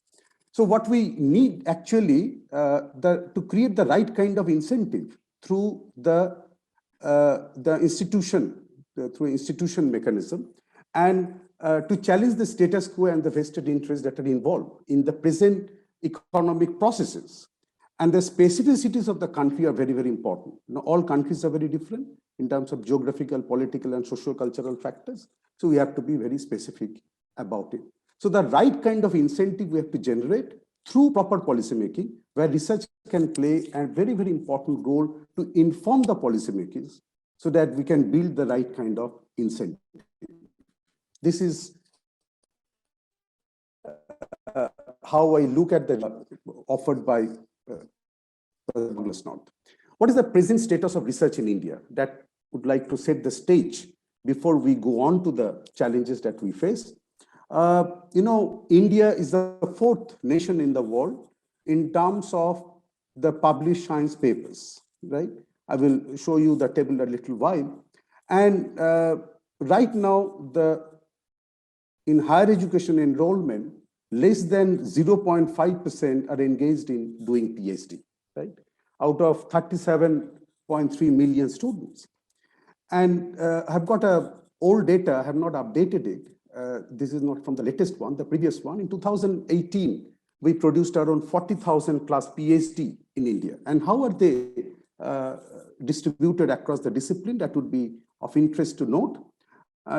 Speaker 5: So what we need actually to create the right kind of incentive through the institution, through institution mechanism, and to challenge the status quo and the vested interests that are involved in the present economic processes. And the specificities of the country are very, very important. Now, all countries are very different in terms of geographical, political, and socio-cultural factors. So we have to be very specific about it. So the right kind of incentive we have to generate through proper policy making, where research can play a very, very important role to inform the policymakers so that we can build the right kind of incentive. This is how I look at the offered by Douglas North. What is the present status of research in India? That would like to set the stage before we go on to the challenges that we face. India is the fourth nation in the world in terms of the published science papers, right? I will show you the table in a little while. And right now, in higher education enrollment, less than 0.5% are engaged in doing PhD, right? Out of 37.3 million students. And I've got old data, I have not updated it. This is not from the latest one, the previous one. In 2018, we produced around 40,000 plus PhD in India. And how are they distributed across the discipline? That would be of interest to note.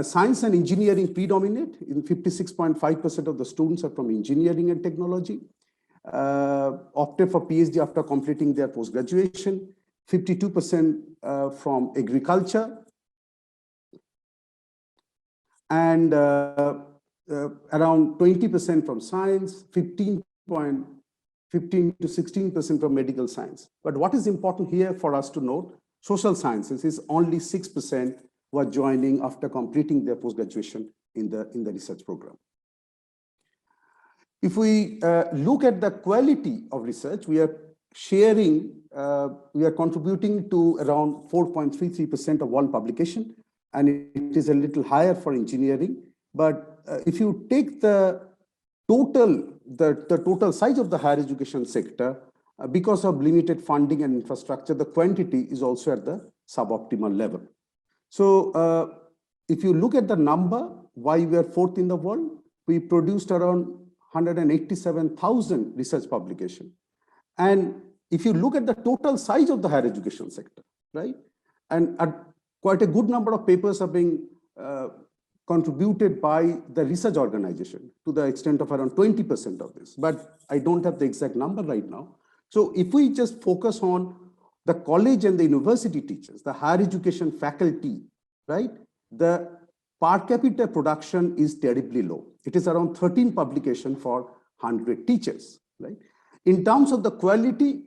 Speaker 5: Science and engineering predominate. In 56.5% of the students are from engineering and technology. Opted for PhD after completing their post-graduation. 52% from agriculture. And around 20% from science, 15 to 16% from medical science. But what is important here for us to note, social sciences is only 6% who are joining after completing their post-graduation in the research program. If we look at the quality of research, we are contributing to around 4.33% of all publication, and it is a little higher for engineering. But if you take the total size of the higher education sector, because of limited funding and infrastructure, the quantity is also at the suboptimal level. So if you look at the number, why we are fourth in the world, we produced around 187,000 research publications. And if you look at the total size of the higher education sector, right, and quite a good number of papers are being contributed by the research organization to the extent of around 20% of this, but I don't have the exact number right now. So if we just focus on the college and the university teachers, the higher education faculty, right, the per capita production is terribly low. It is around 13 publications for 100 teachers, right? In terms of the quality,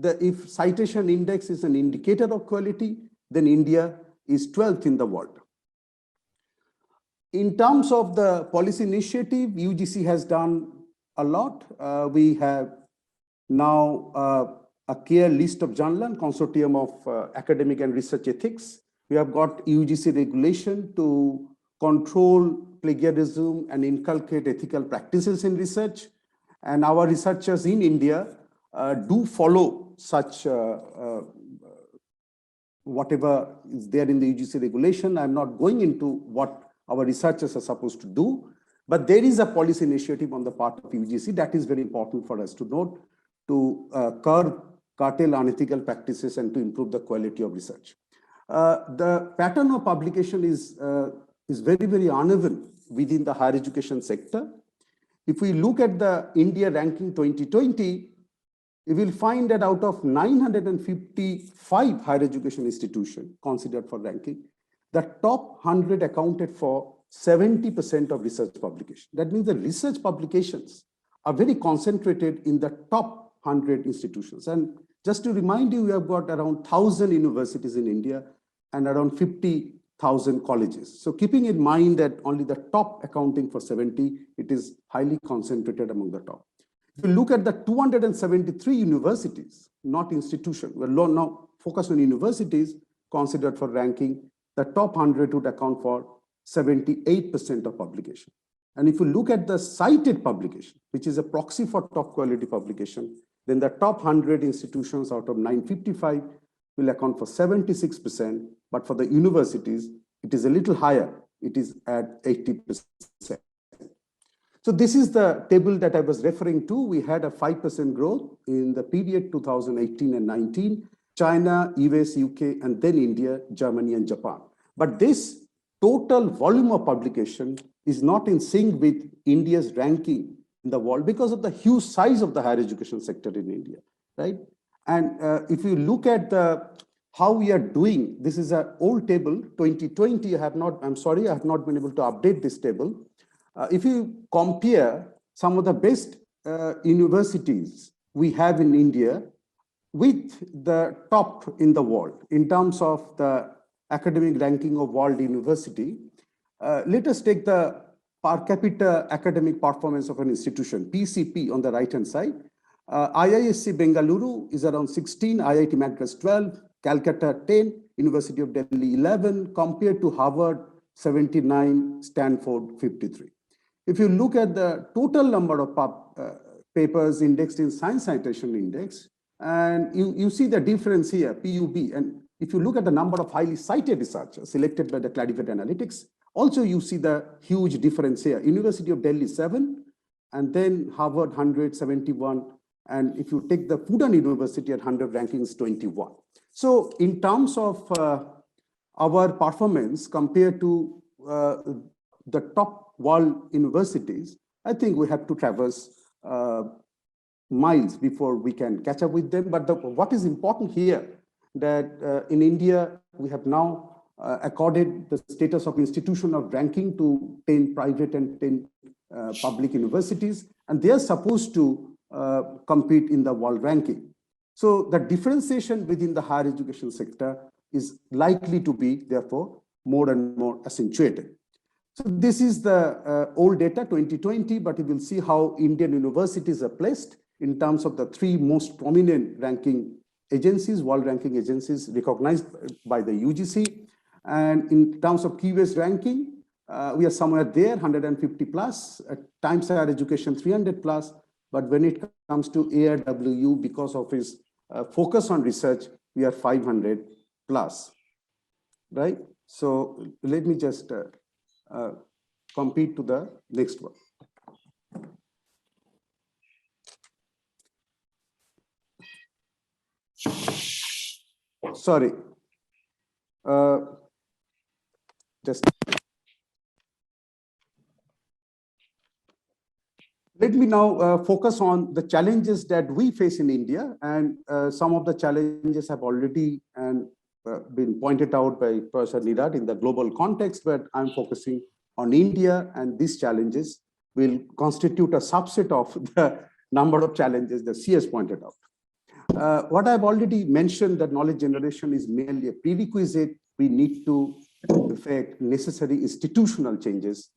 Speaker 5: if citation index is an indicator of quality, then India is 12th in the world. In terms of the policy initiative, UGC has done a lot. We have now a clear list of journal, consortium of academic and research ethics. We have got UGC regulation to control plagiarism and inculcate ethical practices in research. And our researchers in India do follow such whatever is there in the UGC regulation. I'm not going into what our researchers are supposed to do, but there is a policy initiative on the part of UGC that is very important for us to note, to curtail unethical practices and to improve the quality of research. The pattern of publication is very, very uneven within the higher education sector. If we look at the India ranking 2020, you will find that out of 955 higher education institutions considered for ranking, the top 100 accounted for 70% of research publication. That means the research publications are very concentrated in the top 100 institutions. And just to remind you, we have got around 1,000 universities in India and around 50,000 colleges. So keeping in mind that only the top accounting for 70, it is highly concentrated among the top. If you look at the 273 universities, not institutions, we're now focused on universities considered for ranking, the top 100 would account for 78% of publication. And if you look at the cited publication, which is a proxy for top quality publication, then the top 100 institutions out of 955 will account for 76%, but for the universities, it is a little higher. It is at 80%. So this is the table that I was referring to. We had a 5% growth in the period 2018 and 19, China, US, UK, and then India, Germany, and Japan. But this total volume of publication is not in sync with India's ranking in the world because of the huge size of the higher education sector in India, right? And if you look at how we are doing, this is an old table, 2020. I'm sorry, I have not been able to update this table. If you compare some of the best universities we have in India with the top in the world in terms of the academic ranking of world university, let us take the per capita academic performance of an institution, PCP on the right-hand side. IISc Bengaluru is around 16, IIT Madras 12, Calcutta 10, University of Delhi 11, compared to Harvard 79, Stanford 53. If you look at the total number of papers indexed in Science Citation Index, and you see the difference here, PUB, and if you look at the number of highly cited researchers selected by the Clarified Analytics, also you see the huge difference here. University of Delhi 7, and then Harvard 171, and if you take the Fudan University at 100 rankings 21. So in terms of our performance compared to the top world universities, I think we have to traverse miles before we can catch up with them. But what is important here, that in India, we have now accorded the status of institution of ranking to 10 private and 10 public universities, and they are supposed to compete in the world ranking. So the differentiation within the higher education sector is likely to be, therefore, more and more accentuated. So this is the old data, 2020, but you will see how Indian universities are placed in terms of the 3 most prominent ranking agencies, world ranking agencies recognized by the UGC. And in terms of QS ranking, we are somewhere there, 150 plus, at Times Higher Education 300 plus. But when it comes to ARWU, because of its focus on research, we are 500 plus, right? So let me just compete to the next one. Sorry. Let me now focus on the challenges that we face in India, and some of the challenges have already been pointed out by Professor Nerad in the global context, but I'm focusing on India, and these challenges will constitute a subset of the number of challenges that CS pointed out. What I've already mentioned, that knowledge generation is merely a prerequisite. We need to effect necessary institutional changes.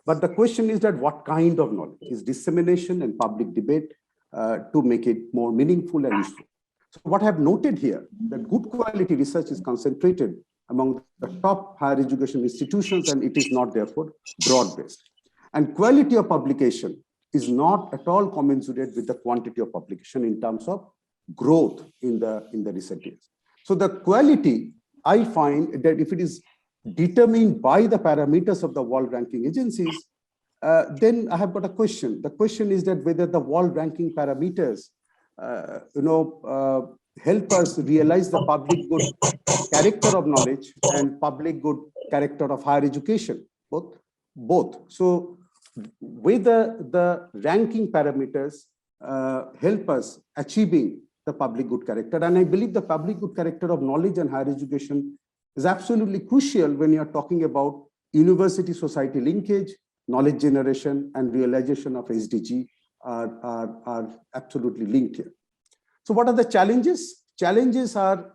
Speaker 5: But the question is that what kind of knowledge is dissemination and public debate to make it more meaningful and useful. So what I've noted here, that good quality research is concentrated among the top higher education institutions, and it is not therefore broad-based. And quality of publication is not at all commensurate with the quantity of publication in terms of growth in the recent years. So the quality, I find that if it is determined by the parameters of the world ranking agencies, then I have got a question. The question is that whether the world ranking parameters, help us realize the public good character of knowledge and public good character of higher education, both. So whether the ranking parameters help us achieving the public good character. And I believe the public good character of knowledge and higher education is absolutely crucial when you're talking about university-society linkage, knowledge generation, and realization of SDG are absolutely linked here. So what are the challenges? Challenges are,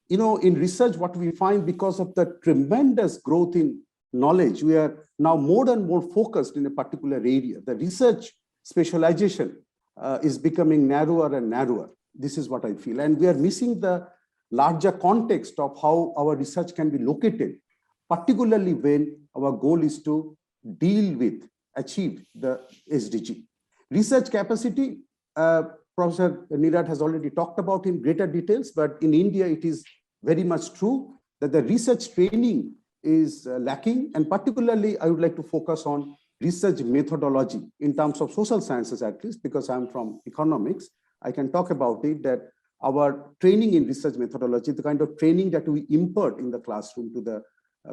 Speaker 5: in research, what we find because of the tremendous growth in knowledge, we are now more and more focused in a particular area. The research specialization is becoming narrower and narrower. This is what I feel. And we are missing the larger context of how our research can be located, particularly when our goal is to achieve the SDG. Research capacity, Professor Nerad has already talked about in greater details, but in India, it is very much true that the research training is lacking, and particularly I would like to focus on research methodology in terms of social sciences, at least, because I'm from economics. I can talk about it, that our training in research methodology, the kind of training that we impart in the classroom to the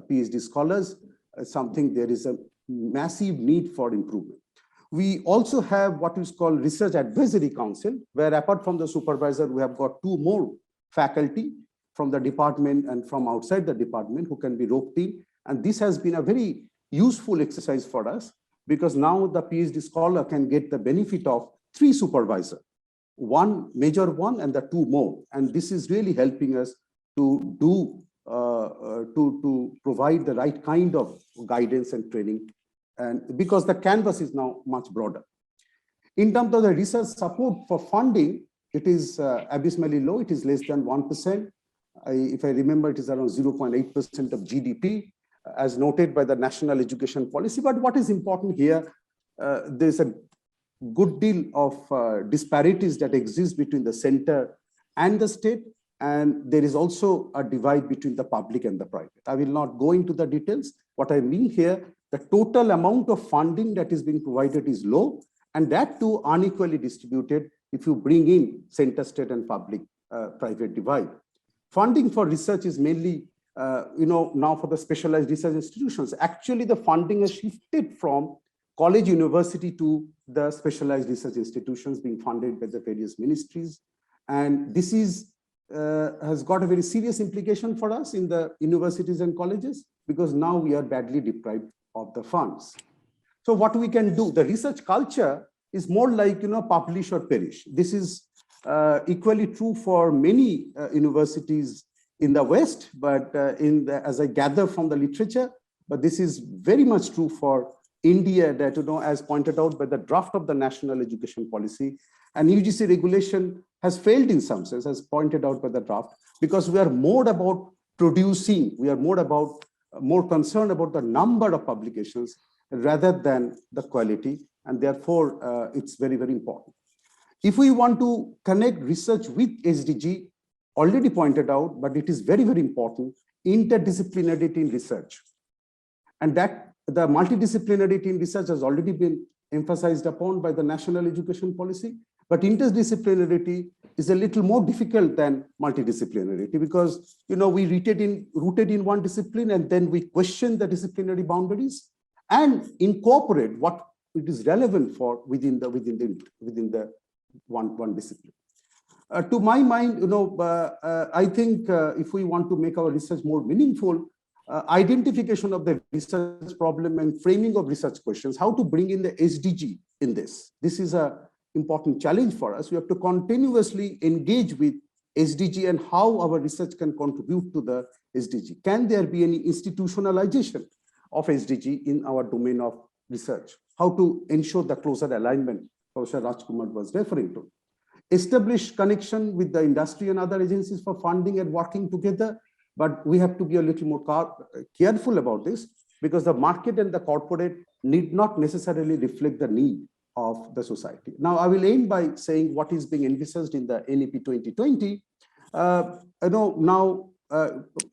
Speaker 5: PhD scholars, something there is a massive need for improvement. We also have what is called Research Advisory Council, where apart from the supervisor, we have got 2 more faculty from the department and from outside the department who can be roped in. And this has been a very useful exercise for us, because now the PhD scholar can get the benefit of 3 supervisors, 1 major one and the 2 more. And this is really helping us to do to provide the right kind of guidance and training, and because the canvas is now much broader. In terms of the research support for funding, it is abysmally low. It is less than 1%. If I remember, it is around 0.8% of GDP, as noted by the National Education Policy. But what is important here, there's a good deal of disparities that exist between the center and the state, and there is also a divide between the public and the private. I will not go into the details. What I mean here, the total amount of funding that is being provided is low, and that too unequally distributed if you bring in center, state, and public private divide. Funding for research is mainly, now for the specialized research institutions. Actually, the funding has shifted from college, university to the specialized research institutions being funded by the various ministries. And this is has got a very serious implication for us in the universities and colleges, because now we are badly deprived of the funds. So what we can do, the research culture is more like, publish or perish. This is equally true for many universities in the West, but as I gather from the literature, but this is very much true for India, that, as pointed out by the draft of the National Education Policy, and UGC regulation has failed in some sense, as pointed out by the draft, because we are more about producing, we are more concerned about the number of publications rather than the quality, and therefore it's very, very important. If we want to connect research with SDG, already pointed out, but it is very, very important, interdisciplinarity in research. And that the multidisciplinarity in research has already been emphasized upon by the National Education Policy, but interdisciplinarity is a little more difficult than multidisciplinarity, because we rooted in one discipline, and then we question the disciplinary boundaries and incorporate what it is relevant for within the one discipline. To my mind, I think if we want to make our research more meaningful, identification of the research problem and framing of research questions, how to bring in the SDG in this. This is an important challenge for us. We have to continuously engage with SDG and how our research can contribute to the SDG. Can there be any institutionalization of SDG in our domain of research? How to ensure the closer alignment Professor Rajkumar was referring to. Establish connection with the industry and other agencies for funding and working together. But we have to be a little more careful about this, because the market and the corporate need not necessarily reflect the need of the society. Now, I will end by saying what is being envisaged in the NEP 2020. Now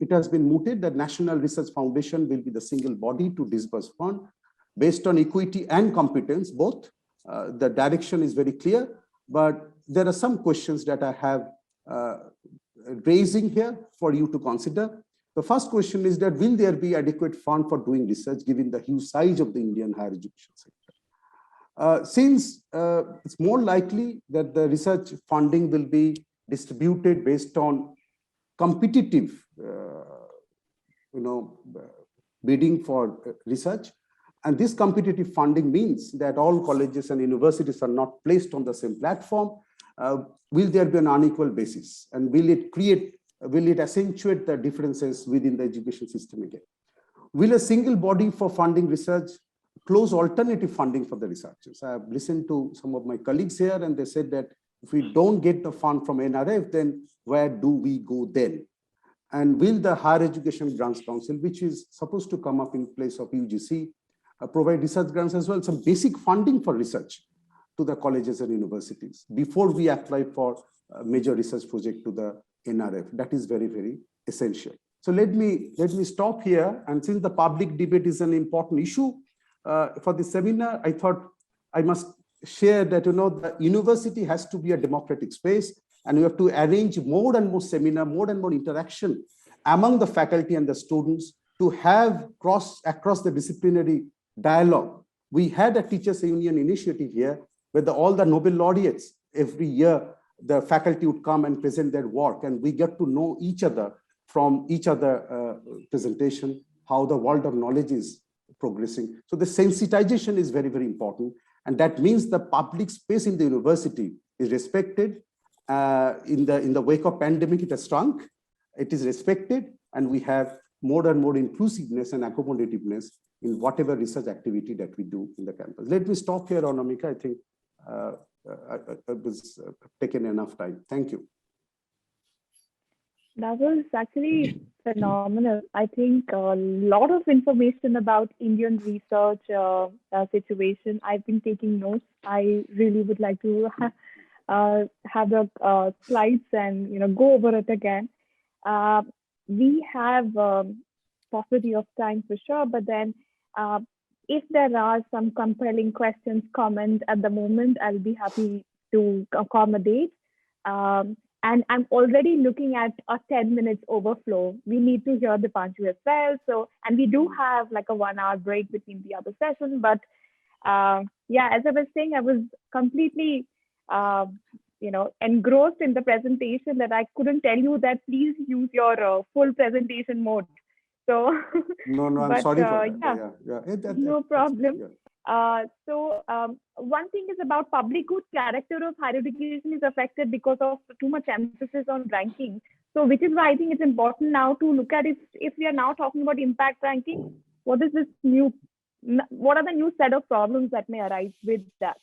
Speaker 5: it has been mooted that National Research Foundation will be the single body to disburse fund based on equity and competence, both. The direction is very clear, but there are some questions that I have raising here for you to consider. The first question is that, will there be adequate fund for doing research given the huge size of the Indian higher education sector? Since it's more likely that the research funding will be distributed based on competitive bidding for research, and this competitive funding means that all colleges and universities are not placed on the same platform. Will there be an unequal basis, and will it accentuate the differences within the education system again? Will a single body for funding research close alternative funding for the researchers? I have listened to some of my colleagues here, and they said that if we don't get the fund from NRF, then where do we go then? And will the Higher Education Grants Council, which is supposed to come up in place of UGC, provide research grants as well, some basic funding for research to the colleges and universities before we apply for a major research project to the NRF? That is very, very essential. So let me stop here. And since the public debate is an important issue for the seminar, I thought I must share that the university has to be a democratic space, and we have to arrange more and more seminar, more and more interaction among the faculty and the students to have across the disciplinary dialogue We had a teachers union initiative here where all the Nobel laureates, every year, the faculty would come and present their work, and we get to know each other from each other presentation, how the world of knowledge is progressing. So the sensitization is very, very important. And that means the public space in the university is respected. In the wake of pandemic, it has shrunk. It is respected, and we have more and more inclusiveness and accommodativeness in whatever research activity that we do in the campus. Let me stop here, Anamika. I think I was taken enough time. Thank you.
Speaker 1: That was actually phenomenal. I think a lot of information about Indian research situation. I've been taking notes. I really would like to have the slides and go over it again. We have paucity of time for sure, but then if there are some compelling questions, comments at the moment, I'll be happy to accommodate. And I'm already looking at a 10 minutes overflow. We need to hear Deepanshu as well. So, and we do have like a 1 hour break between the other session. But yeah, as I was saying, I was completely, engrossed in the presentation that I couldn't tell you that please use your full presentation mode. So
Speaker 5: no, I'm sorry for that. Yeah.
Speaker 1: No problem.
Speaker 5: Yeah.
Speaker 1: One thing is about public good character of higher education is affected because of too much emphasis on ranking. So which is why I think it's important now to look at if we are now talking about impact ranking, what are the new set of problems that may arise with that?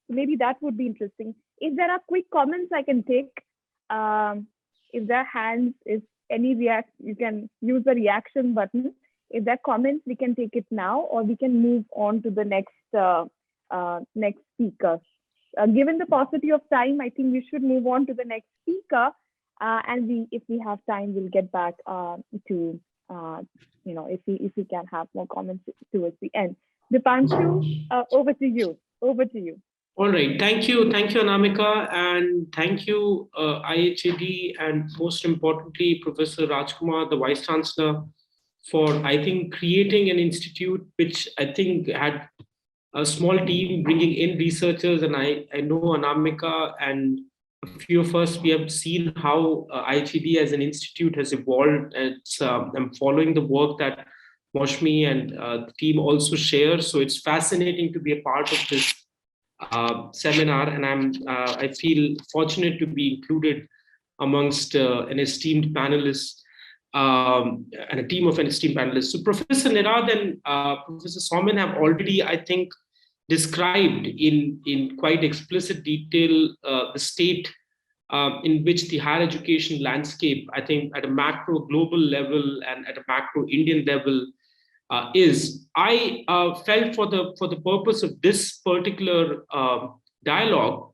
Speaker 1: Maybe that would be interesting. If there are quick comments I can take, if there are hands, if any react, you can use the reaction button. If there are comments, we can take it now, or we can move on to the next speaker. Given the paucity of time, I think we should move on to the next speaker. And if we have time, we'll get back to if we can have more comments towards the end. Deepanshu, over to you.
Speaker 3: All right. Thank you, Anamika, and thank you, IHAD, and most importantly, Professor Rajkumar, the Vice Chancellor, for, I think, creating an institute which I think had a small team bringing in researchers. And I know Anamika and a few of us, we have seen how IHAD as an institute has evolved. I'm following the work that Moshmi and the team also share. So it's fascinating to be a part of this seminar, and I feel fortunate to be included amongst an esteemed panelist and a team of an esteemed panelists. So Professor Nerad and Professor Saumen have already, I think, described in quite explicit detail the state in which the higher education landscape, I think, at a macro global level and at a macro Indian level is. I felt for the purpose of this particular dialogue,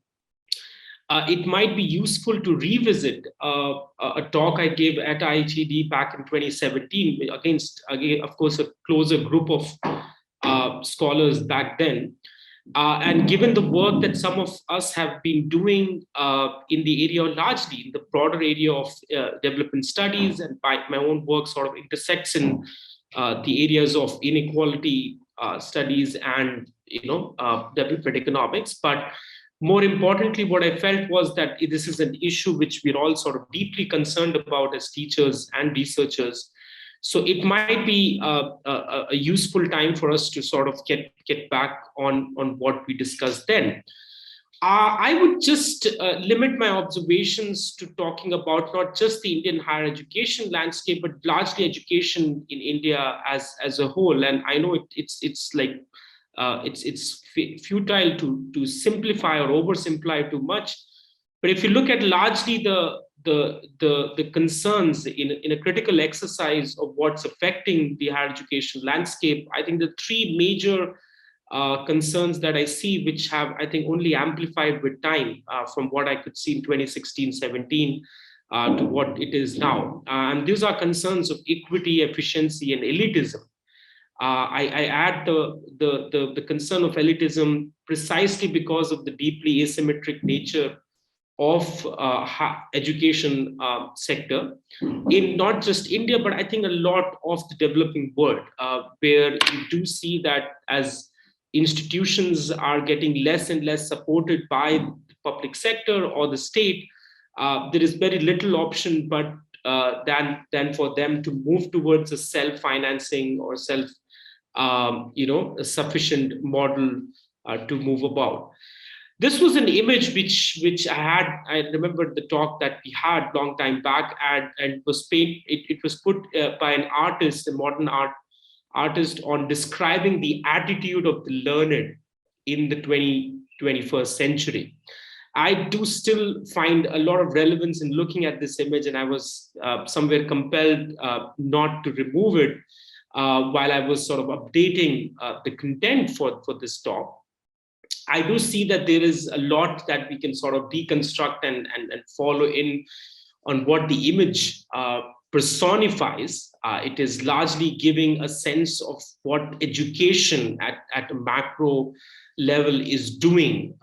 Speaker 3: it might be useful to revisit a talk I gave at IHED back in 2017 against, again, of course, a closer group of scholars back then. And given the work that some of us have been doing in the area, largely in the broader area of development studies, and my own work sort of intersects in the areas of inequality studies and development economics. But more importantly, what I felt was that this is an issue which we're all sort of deeply concerned about as teachers and researchers. So it might be a useful time for us to sort of get back on what we discussed then. I would just limit my observations to talking about not just the Indian higher education landscape, but largely education in India as a whole. And I know it's futile to simplify or oversimplify too much. But if you look at largely the concerns in a critical exercise of what's affecting the higher education landscape, I think the three major concerns that I see, which have, I think, only amplified with time from what I could see in 2016-17 to what it is now. And these are concerns of equity, efficiency, and elitism. I add the concern of elitism precisely because of the deeply asymmetric nature of education sector in not just India, but I think a lot of the developing world, where you do see that as institutions are getting less and less supported by the public sector or the state, there is very little option but than for them to move towards a self-financing or a sufficient model to move about. This was an image which I remember the talk that we had long time back, and it was put by an artist, a modern artist, on describing the attitude of the learned in the 21st century. I do still find a lot of relevance in looking at this image, and I was somewhere compelled not to remove it while I was sort of updating the content for this talk. I do see that there is a lot that we can sort of deconstruct and follow in on what the image personifies. It is largely giving a sense of what education at a macro level is doing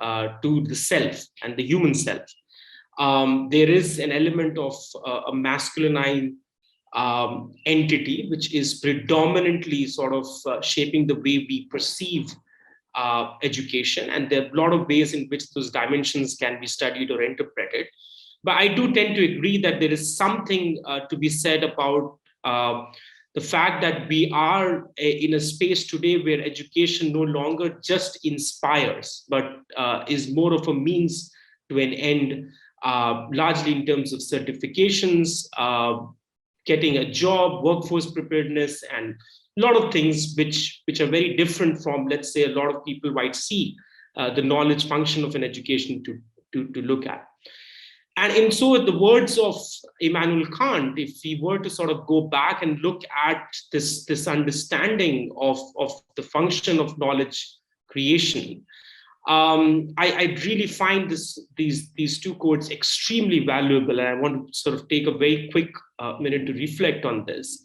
Speaker 3: to the self and the human self. There is an element of a masculine entity, which is predominantly sort of shaping the way we perceive education. And there are a lot of ways in which those dimensions can be studied or interpreted. But I do tend to agree that there is something to be said about the fact that we are in a space today where education no longer just inspires, but is more of a means to an end, largely in terms of certifications, getting a job, workforce preparedness, and a lot of things which are very different from, let's say, a lot of people might see the knowledge function of an education to look at. And so in the words of Immanuel Kant, if we were to sort of go back and look at this understanding of the function of knowledge creation, I really find these two quotes extremely valuable. And I want to sort of take a very quick minute to reflect on this.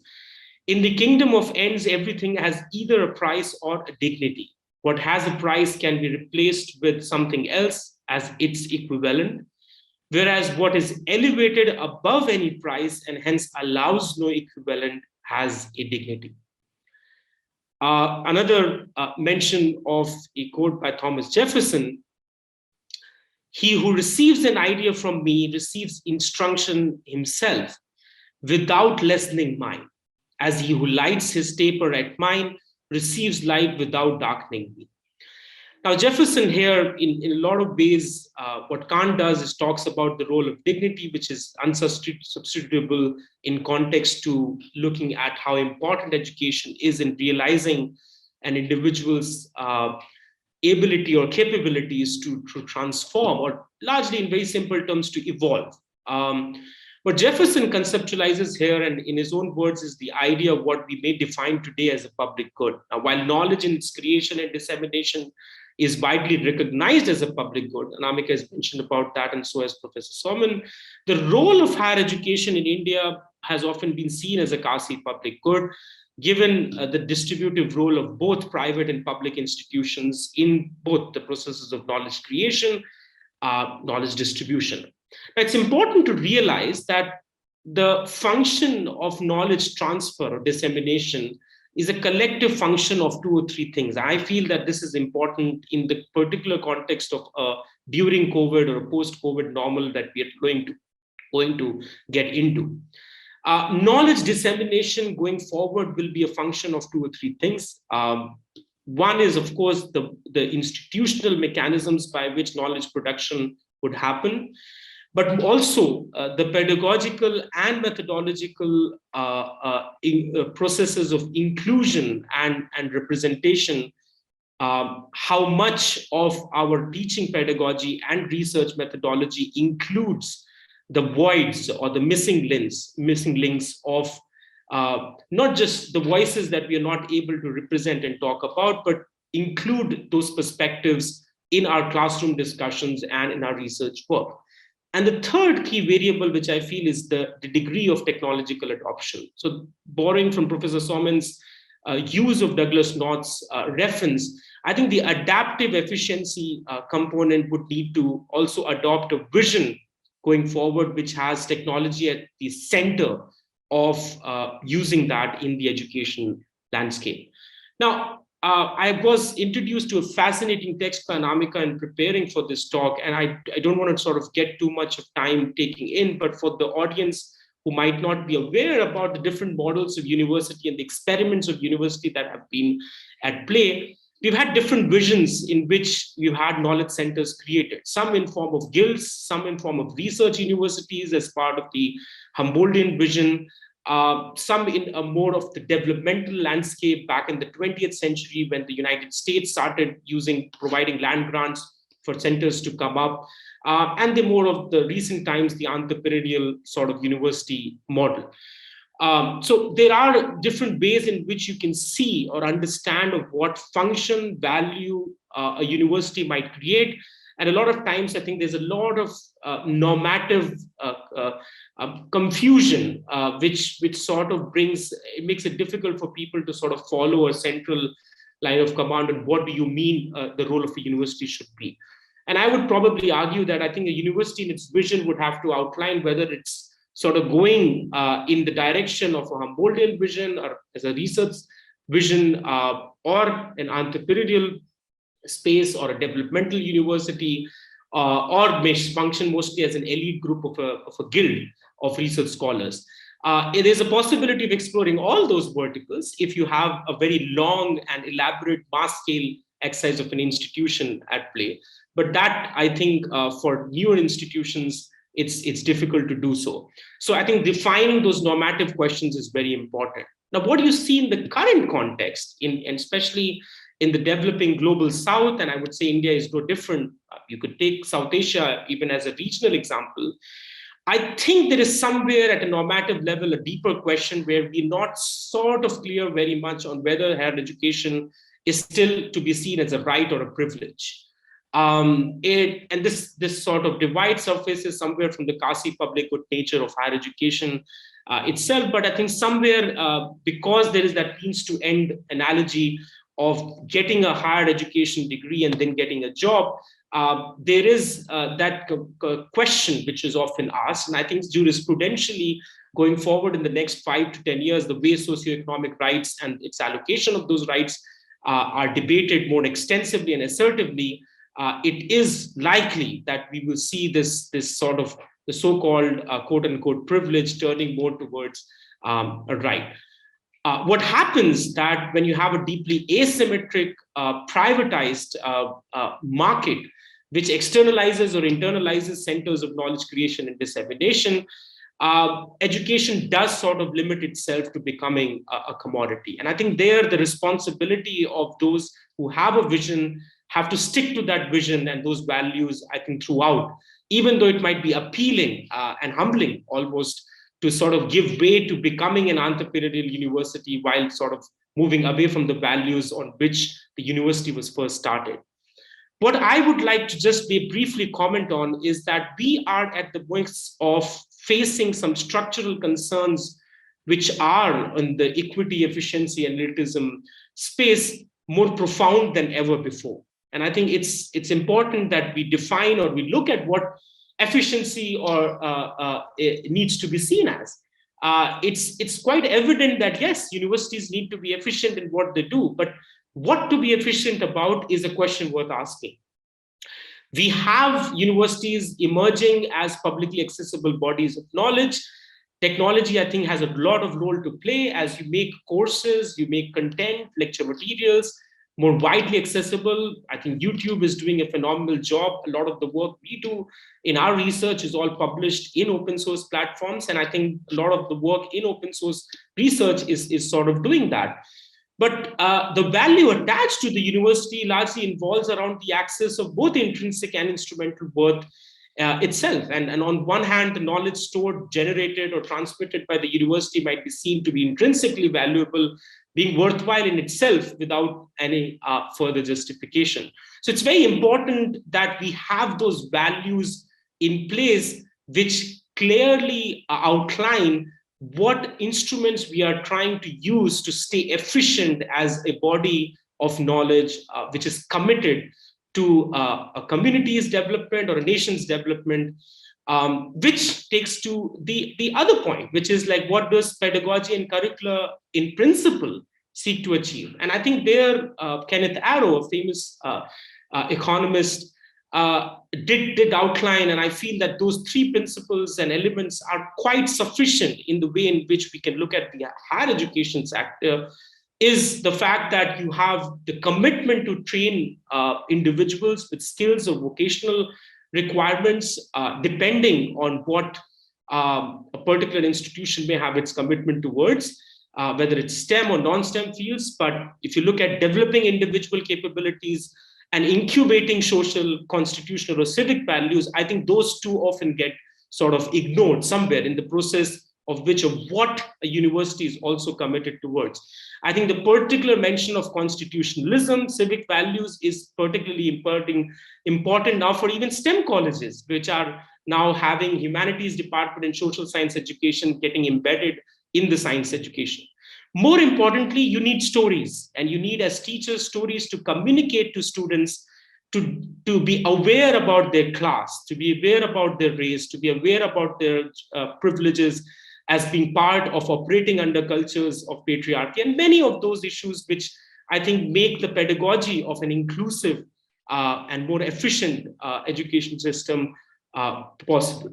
Speaker 3: In the kingdom of ends, everything has either a price or a dignity. What has a price can be replaced with something else as its equivalent, whereas what is elevated above any price and hence allows no equivalent has a dignity. Another mention of a quote by Thomas Jefferson: "He who receives an idea from me receives instruction himself without lessening mine, as he who lights his taper at mine receives light without darkening me." Now, Jefferson here, in a lot of ways, what Kant does is talks about the role of dignity, which is unsubstitutable in context to looking at how important education is in realizing an individual's ability or capabilities to transform, or largely in very simple terms, to evolve. What Jefferson conceptualizes here, and in his own words, is the idea of what we may define today as a public good. Now, while knowledge in its creation and dissemination is widely recognized as a public good, Anamika has mentioned about that, and so has Professor Saumen, the role of higher education in India has often been seen as a quasi public good, given the distributive role of both private and public institutions in both the processes of knowledge creation, knowledge distribution. Now, it's important to realize that the function of knowledge transfer or dissemination is a collective function of two or three things. I feel that this is important in the particular context of during COVID or a post-COVID normal that we are going to get into. Knowledge dissemination going forward will be a function of two or three things. One is, of course, the institutional mechanisms by which knowledge production would happen, but also the pedagogical and methodological processes of inclusion and representation, how much of our teaching pedagogy and research methodology includes the voids or the missing links of not just the voices that we are not able to represent and talk about, but include those perspectives in our classroom discussions and in our research work. And the third key variable, which I feel is the degree of technological adoption. So borrowing from Professor Saumen's use of Douglas North's reference, I think the adaptive efficiency component would need to also adopt a vision going forward, which has technology at the center of using that in the education landscape. Now, I was introduced to a fascinating text by Anamika in preparing for this talk, and I don't want to sort of get too much of time taking in, but for the audience who might not be aware about the different models of university and the experiments of university that have been at play, we've had different visions in which we've had knowledge centers created, some in form of guilds, some in form of research universities as part of the Humboldtian vision, some in a more of the developmental landscape back in the 20th century when the United States started providing land grants for centers to come up, and the more of the recent times, the entrepreneurial sort of university model. So there are different ways in which you can see or understand of what function, value a university might create. And a lot of times, I think there's a lot of normative confusion, which sort of makes it difficult for people to sort of follow a central line of command and what do you mean the role of a university should be. And I would probably argue that I think a university in its vision would have to outline whether it's sort of going in the direction of a Humboldtian vision or as a research vision or an entrepreneurial space or a developmental university, or may function mostly as an elite group of a guild of research scholars. It is a possibility of exploring all those verticals if you have a very long and elaborate mass scale exercise of an institution at play. But that, I think, for newer institutions, it's difficult to do so. So I think defining those normative questions is very important. Now, what you see in the current context, and especially in the developing global South, and I would say India is no different. You could take South Asia even as a regional example. I think there is somewhere at a normative level a deeper question where we're not sort of clear very much on whether higher education is still to be seen as a right or a privilege. And this sort of divide surfaces somewhere from the quasi public good nature of higher education itself. But I think somewhere because there is that means to end analogy of getting a higher education degree and then getting a job, there is that question which is often asked. And I think jurisprudentially going forward in the next 5 to 10 years, the way socioeconomic rights and its allocation of those rights are debated more extensively and assertively, it is likely that we will see this sort of the so-called quote unquote privilege turning more towards a right. What happens that when you have a deeply asymmetric, privatized market, which externalizes or internalizes centers of knowledge creation and dissemination, education does sort of limit itself to becoming a commodity. And I think there the responsibility of those who have a vision have to stick to that vision and those values, I think, throughout, even though it might be appealing and humbling almost to sort of give way to becoming an entrepreneurial university while sort of moving away from the values on which the university was first started. What I would like to just briefly comment on is that we are at the point of facing some structural concerns which are in the equity, efficiency, and elitism space more profound than ever before. And I think it's important that we define or we look at what efficiency or it needs to be seen as. It's quite evident that yes, universities need to be efficient in what they do, but what to be efficient about is a question worth asking. We have universities emerging as publicly accessible bodies of knowledge. Technology, I think, has a lot of role to play as you make courses, you make content, lecture materials more widely accessible. I think YouTube is doing a phenomenal job. A lot of the work we do in our research is all published in open source platforms. And I think a lot of the work in open source research is sort of doing that. But the value attached to the university largely involves around the access of both intrinsic and instrumental worth itself. And on one hand, the knowledge stored, generated, or transmitted by the university might be seen to be intrinsically valuable, being worthwhile in itself without any further justification. So it's very important that we have those values in place which clearly outline what instruments we are trying to use to stay efficient as a body of knowledge which is committed to a community's development or a nation's development, which takes to the other point, which is like, what does pedagogy and curricula in principle seek to achieve. And I think there, Kenneth Arrow, a famous economist, did outline, and I feel that those three principles and elements are quite sufficient in the way in which we can look at the higher education sector, is the fact that you have the commitment to train individuals with skills or vocational requirements, depending on what a particular institution may have its commitment towards, whether it's STEM or non-STEM fields. But if you look at developing individual capabilities and incubating social, constitutional, or civic values, I think those two often get sort of ignored somewhere in the process of which of what a university is also committed towards. I think the particular mention of constitutionalism, civic values is particularly important now for even STEM colleges, which are now having humanities department and social science education getting embedded in the science education. More importantly, you need stories, and you need, as teachers, stories to communicate to students, to be aware about their class, to be aware about their race, to be aware about their privileges as being part of operating under cultures of patriarchy, and many of those issues which I think make the pedagogy of an inclusive and more efficient education system possible.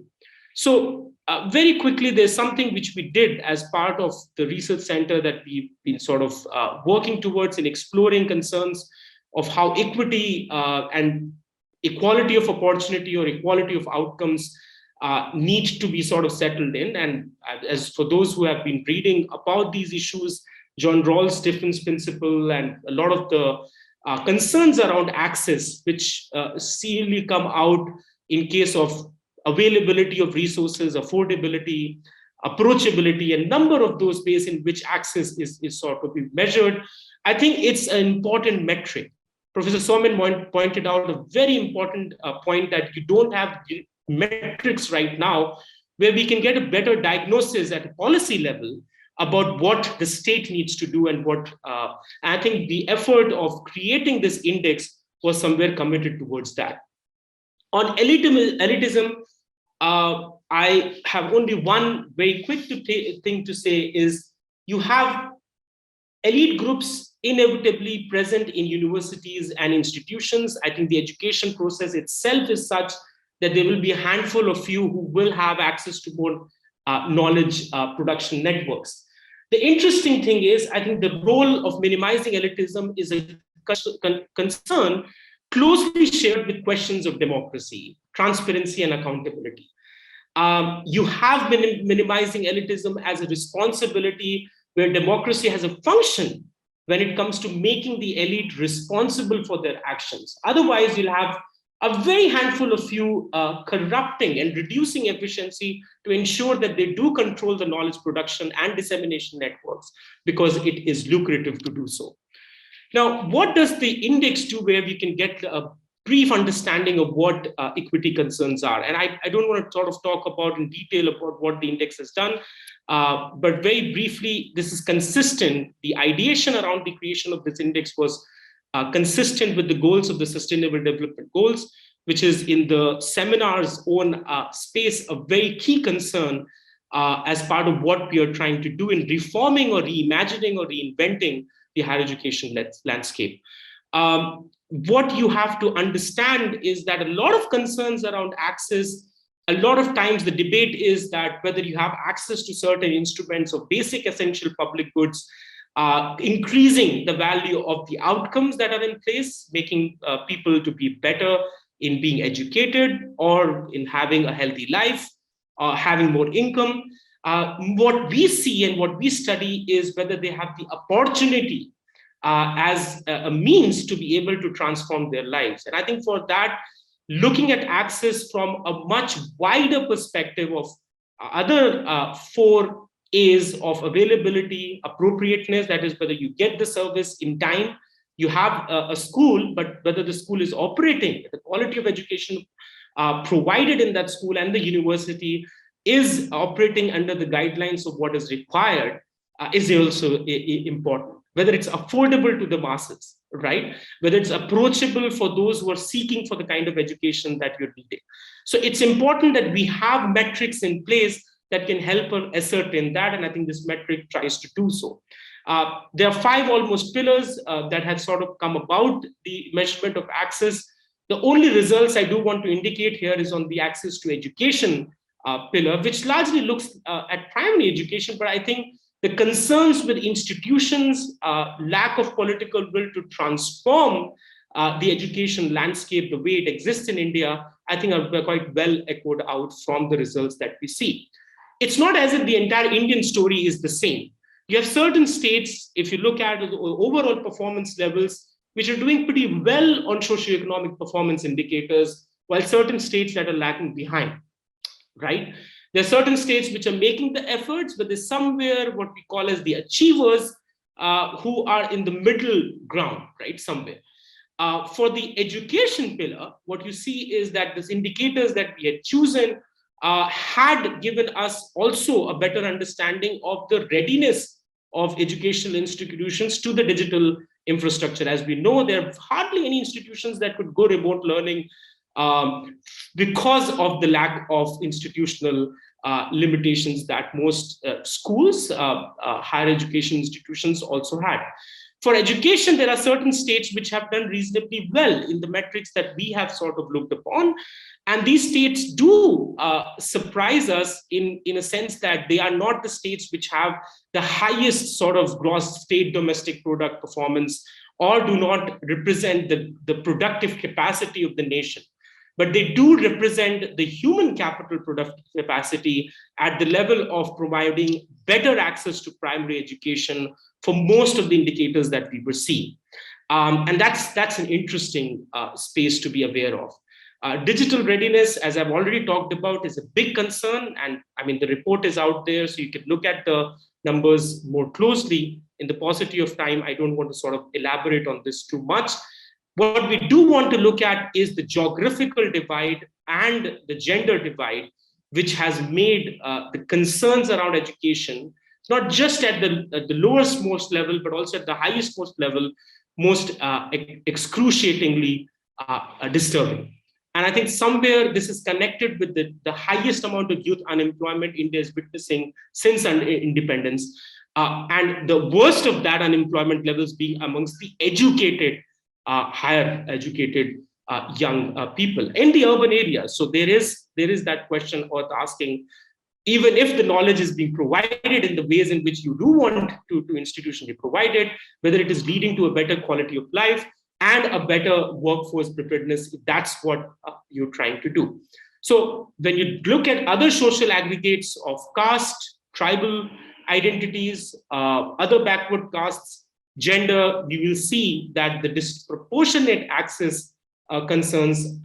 Speaker 3: So very quickly, there's something which we did as part of the research center that we've been sort of working towards in exploring concerns of how equity and equality of opportunity or equality of outcomes need to be sort of settled in. And as for those who have been reading about these issues, John Rawls' difference principle and a lot of the concerns around access, which seemingly come out in case of availability of resources, affordability, approachability, a number of those ways in which access is sort of measured. I think it's an important metric. Professor Saumen pointed out a very important point that you don't have metrics right now where we can get a better diagnosis at a policy level about what the state needs to do and what, I think the effort of creating this index was somewhere committed towards that. On elitism, I have only one very quick thing to say is you have elite groups inevitably present in universities and institutions. I think the education process itself is such that there will be a handful of you who will have access to more knowledge production networks. The interesting thing is, I think the role of minimizing elitism is a concern closely shared with questions of democracy, transparency, and accountability. You have minimizing elitism as a responsibility where democracy has a function when it comes to making the elite responsible for their actions. Otherwise, you'll have a very handful of you corrupting and reducing efficiency to ensure that they do control the knowledge production and dissemination networks because it is lucrative to do so. Now, what does the index do where we can get a brief understanding of what equity concerns are? And I don't want to sort of talk about in detail about what the index has done, but very briefly, this is consistent. The ideation around the creation of this index was consistent with the goals of the Sustainable Development Goals, which is in the seminar's own space, a very key concern as part of what we are trying to do in reforming or reimagining or reinventing the higher education landscape. What you have to understand is that a lot of concerns around access, a lot of times the debate is that whether you have access to certain instruments of basic essential public goods, increasing the value of the outcomes that are in place, making people to be better in being educated or in having a healthy life, having more income. What we see and what we study is whether they have the opportunity as a means to be able to transform their lives. And I think for that, looking at access from a much wider perspective of other 4 A's of availability, appropriateness, that is whether you get the service in time, you have a school, but whether the school is operating, the quality of education provided in that school and the university is operating under the guidelines of what is required is also important. Whether it's affordable to the masses, right? Whether it's approachable for those who are seeking for the kind of education that you're needing. So it's important that we have metrics in place that can help us ascertain that, and I think this metric tries to do so. There are 5 almost pillars that have sort of come about the measurement of access. The only results I do want to indicate here is on the access to education pillar, which largely looks at primary education, but I think the concerns with institutions, lack of political will to transform the education landscape the way it exists in India, I think are quite well echoed out from the results that we see. It's not as if the entire Indian story is the same. You have certain states, if you look at the overall performance levels, which are doing pretty well on socioeconomic performance indicators, while certain states that are lagging behind, right? There are certain states which are making the efforts, but there's somewhere what we call as the achievers who are in the middle ground, right, somewhere. For the education pillar, what you see is that these indicators that we had chosen had given us also a better understanding of the readiness of educational institutions to the digital infrastructure. As we know, there are hardly any institutions that could go remote learning because of the lack of institutional limitations that most schools, higher education institutions also had. For education, there are certain states which have done reasonably well in the metrics that we have sort of looked upon. And these states do surprise us in a sense that they are not the states which have the highest sort of gross state domestic product performance or do not represent the productive capacity of the nation. But they do represent the human capital productive capacity at the level of providing better access to primary education for most of the indicators that we were seeing. And that's an interesting space to be aware of. Digital readiness, as I've already talked about, is a big concern. And I mean, the report is out there, so you can look at the numbers more closely. In the paucity of time, I don't want to sort of elaborate on this too much. What we do want to look at is the geographical divide and the gender divide, which has made the concerns around education, not just at the lowest most level, but also at the highest most level, most excruciatingly disturbing. And I think somewhere this is connected with the highest amount of youth unemployment India is witnessing since independence. And the worst of that unemployment levels being amongst the educated, higher educated young people in the urban areas. So there is that question worth asking, even if the knowledge is being provided in the ways in which you do want to institutionally provide it, whether it is leading to a better quality of life and a better workforce preparedness, if that's what you're trying to do. So when you look at other social aggregates of caste, tribal identities, other backward castes, gender, you will see that the disproportionate access concerns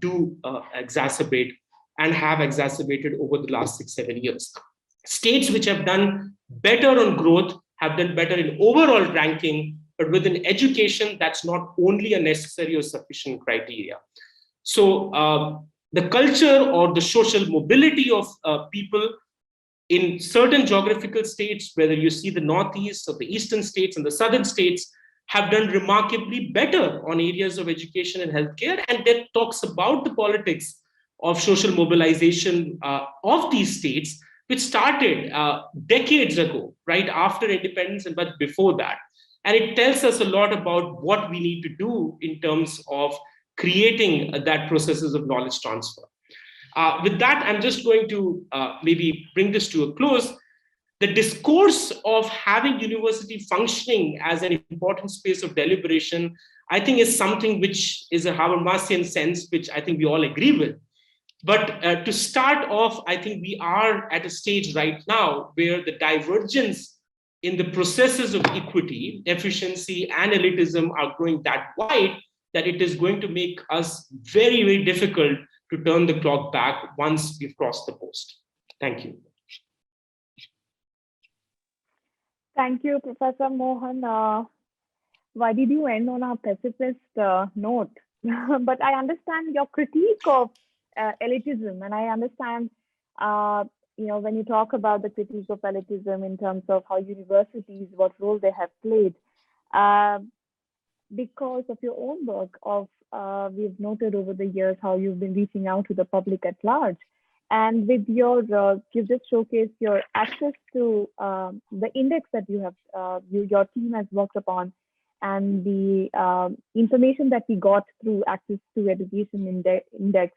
Speaker 3: do exacerbate and have exacerbated over the last 6-7 years. States which have done better on growth have done better in overall ranking, but within education, that's not only a necessary or sufficient criteria. So the culture or the social mobility of people in certain geographical states, whether you see the Northeast or the Eastern states and the Southern states, have done remarkably better on areas of education and healthcare. And that talks about the politics of social mobilization of these states, which started decades ago, right after independence and but before that. And it tells us a lot about what we need to do in terms of creating that processes of knowledge transfer. With that, I'm just going to maybe bring this to a close. The discourse of having university functioning as an important space of deliberation, I think is something which is a Habermasian sense, which I think we all agree with. But to start off, I think we are at a stage right now where the divergence in the processes of equity, efficiency, and elitism are growing that wide that it is going to make us very, very difficult to turn the clock back once we've crossed the post. Thank you.
Speaker 1: Thank you, Professor Mohan. Why did you end on a pessimist note? But I understand your critique of elitism, and I understand, when you talk about the critique of elitism in terms of how universities, what role they have played, because of your own work of we've noted over the years how you've been reaching out to the public at large. And with your, you've just showcased your access to the index that you have, your team has worked upon, and the information that we got through access to education index.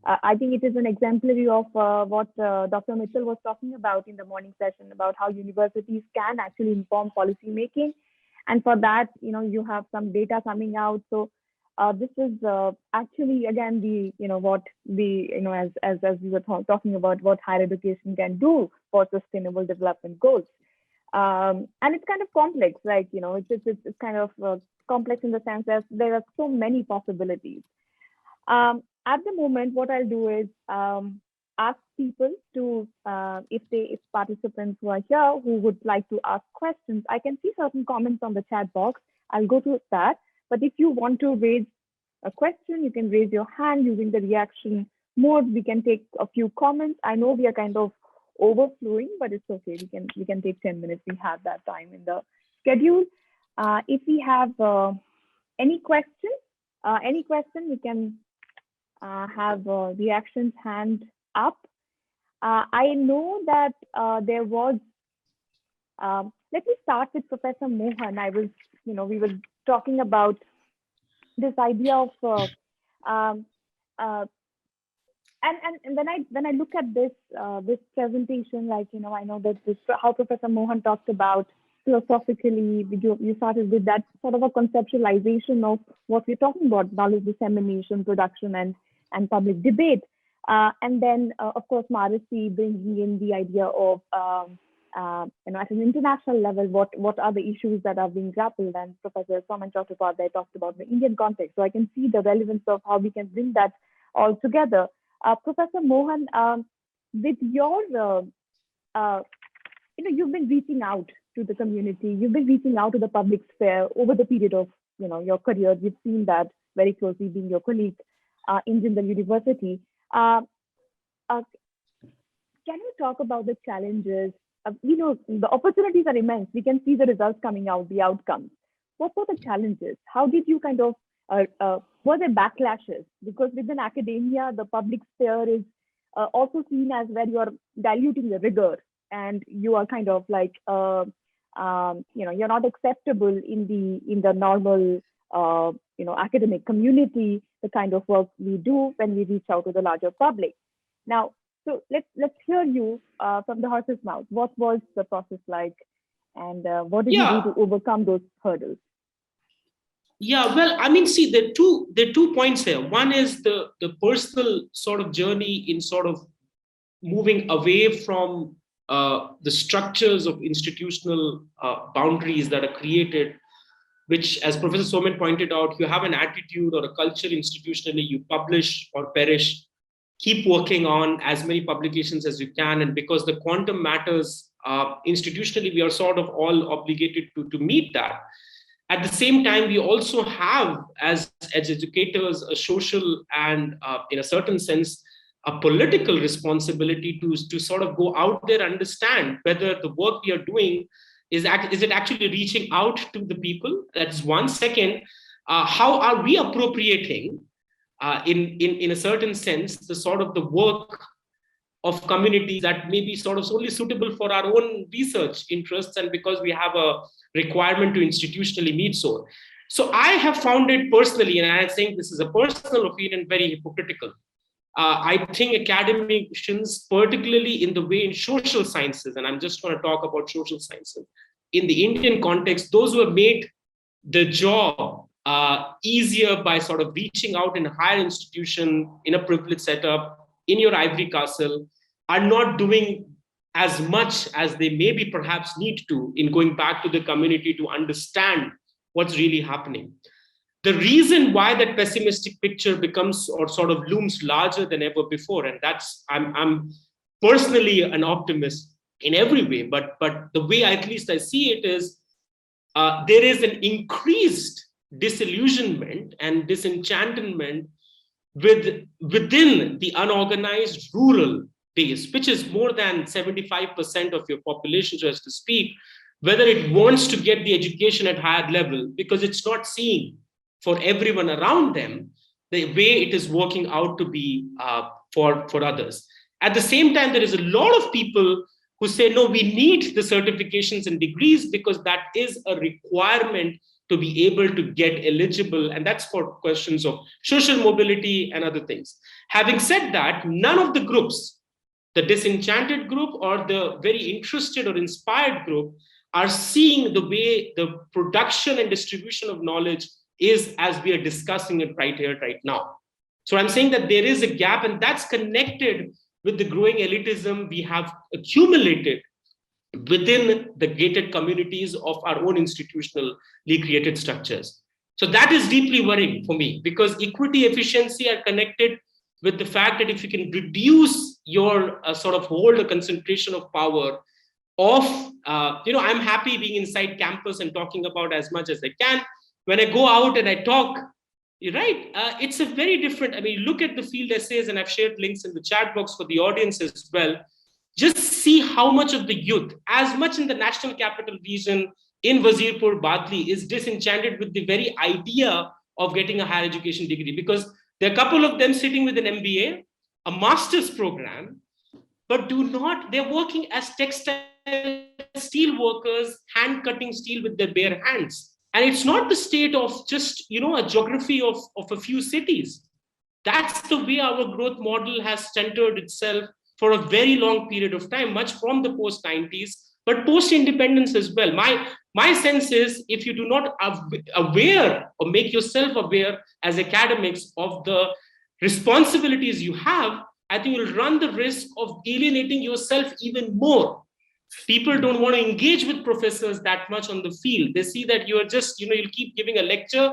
Speaker 1: I think it is an exemplary of what Dr. Mitchell was talking about in the morning session about how universities can actually inform policy making. And for that, you have some data coming out. So this is actually, again, what as we were talking about what higher education can do for sustainable development goals. And it's kind of complex, like, it's kind of complex in the sense that there are so many possibilities. At the moment, what I'll do is ask people to, if participants who are here who would like to ask questions, I can see certain comments on the chat box. I'll go to that. But if you want to raise a question, you can raise your hand using the reaction mode. We can take a few comments. I know we are kind of overflowing, but it's okay. We can take 10 minutes. We have that time in the schedule. If we have any question, we can have reactions hand up. I know that there was. Let me start with Professor Mohan. We were talking about this idea of and when I look at this presentation, like, I know that how Professor Mohan talked about philosophically, you started with that sort of a conceptualization of what we're talking about: knowledge dissemination, production, and public debate, and then of course Maresi bringing in the idea of at an international level, what are the issues that are being grappled, and Professor Saumen Chattopadhyay talked about the Indian context. So I can see the relevance of how we can bring that all together. Professor Mohan, with your, you've been reaching out to the community, you've been reaching out to the public sphere over the period of, your career. You've seen that very closely, being your colleague in Jindal University. Can you talk about the challenges? The opportunities are immense. We can see the results coming out, the outcomes. What were the challenges? How did you kind of, were there backlashes? Because within academia, the public sphere is also seen as where you are diluting the rigor, and you are kind of like, you're not acceptable in the normal, academic community, the kind of work we do when we reach out to the larger public. Now, so let's hear you from the horse's mouth. What was the process like, and what did you do to overcome those hurdles?
Speaker 3: Yeah, well, I mean, see, there are two points here. One is the personal sort of journey in sort of moving away from the structures of institutional boundaries that are created, which, as Professor Saumen pointed out, you have an attitude or a culture institutionally, you publish or perish. Keep working on as many publications as you can. And because the quantum matters institutionally, we are sort of all obligated to meet that. At the same time, we also have, as educators, a social and, in a certain sense, a political responsibility to sort of go out there and understand whether the work we are doing is it actually reaching out to the people. That's one. Second, how are we appropriating in a certain sense, the sort of the work of communities that may be sort of solely suitable for our own research interests, and because we have a requirement to institutionally meet so. So I have found it personally, and I think this is a personal opinion, very hypocritical. I think academicians, particularly in the way in social sciences, and I'm just going to talk about social sciences, in the Indian context, those who have made the job easier by sort of reaching out in a higher institution, in a privileged setup, in your ivory castle, are not doing as much as they maybe perhaps need to in going back to the community to understand what's really happening. The reason why that pessimistic picture becomes or sort of looms larger than ever before, and that's, I'm personally an optimist in every way, but the way at least I see it is there is an increased disillusionment and disenchantment within the unorganized rural base, which is more than 75% of your population, so as to speak, whether it wants to get the education at higher level, because it's not seeing for everyone around them the way it is working out to be for others. At the same time, there is a lot of people who say, no, we need the certifications and degrees because that is a requirement to be able to get eligible. And that's for questions of social mobility and other things. Having said that, none of the groups, the disenchanted group or the very interested or inspired group, are seeing the way the production and distribution of knowledge is as we are discussing it right here, right now. So I'm saying that there is a gap, and that's connected with the growing elitism we have accumulated within the gated communities of our own institutionally created structures. So that is deeply worrying for me, because equity, efficiency are connected with the fact that if you can reduce your sort of hold a concentration of power of, I'm happy being inside campus and talking about as much as I can. When I go out and I talk, right, it's a very different, I mean, look at the field essays, and I've shared links in the chat box for the audience as well. Just see how much of the youth, as much in the National Capital Region, in Wazirpur, Badli, is disenchanted with the very idea of getting a higher education degree, because there are a couple of them sitting with an MBA, a master's program, but they're working as textile steel workers, hand cutting steel with their bare hands. And it's not the state of just, a geography of a few cities. That's the way our growth model has centered itself for a very long period of time, much from the post-90s, but post-independence as well. My sense is, if you do not aware or make yourself aware as academics of the responsibilities you have, I think you'll run the risk of alienating yourself even more. People don't want to engage with professors that much on the field. They see that you are just, you'll keep giving a lecture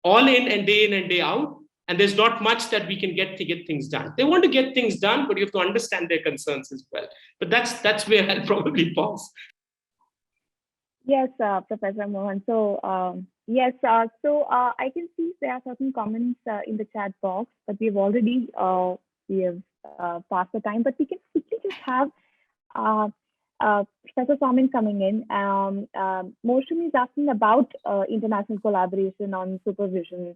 Speaker 3: all in and day out, and there's not much that we can get to get things done. They want to get things done, but you have to understand their concerns as well. But that's where I'll probably pause.
Speaker 1: Yes, Professor Mohan. So I can see there are certain comments in the chat box, but we've already passed the time. But we can quickly just have Professor Saumen coming in. Motion is asking about international collaboration on supervision.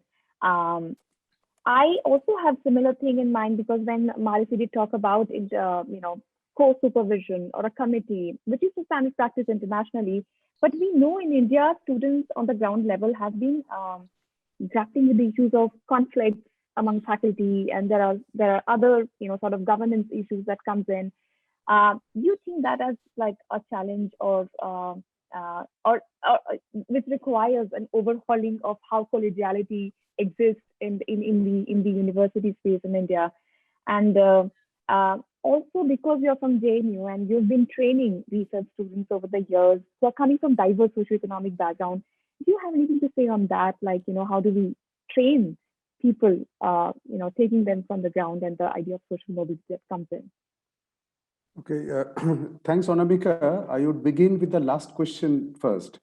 Speaker 1: I also have similar thing in mind, because when Maresi did talk about it, co-supervision or a committee, which is a standard practice internationally, but we know in India, students on the ground level have been grappling with the issues of conflicts among faculty, and there are other sort of governance issues that comes in. Do you think that as like a challenge or which requires an overhauling of how collegiality exists in the university space in India? And also, because you're from JNU and you've been training research students over the years who are coming from diverse socioeconomic backgrounds, do you have anything to say on that? Like, how do we train people, taking them from the ground, and the idea of social mobility that comes in?
Speaker 5: Okay, thanks, Anamika. I would begin with the last question first.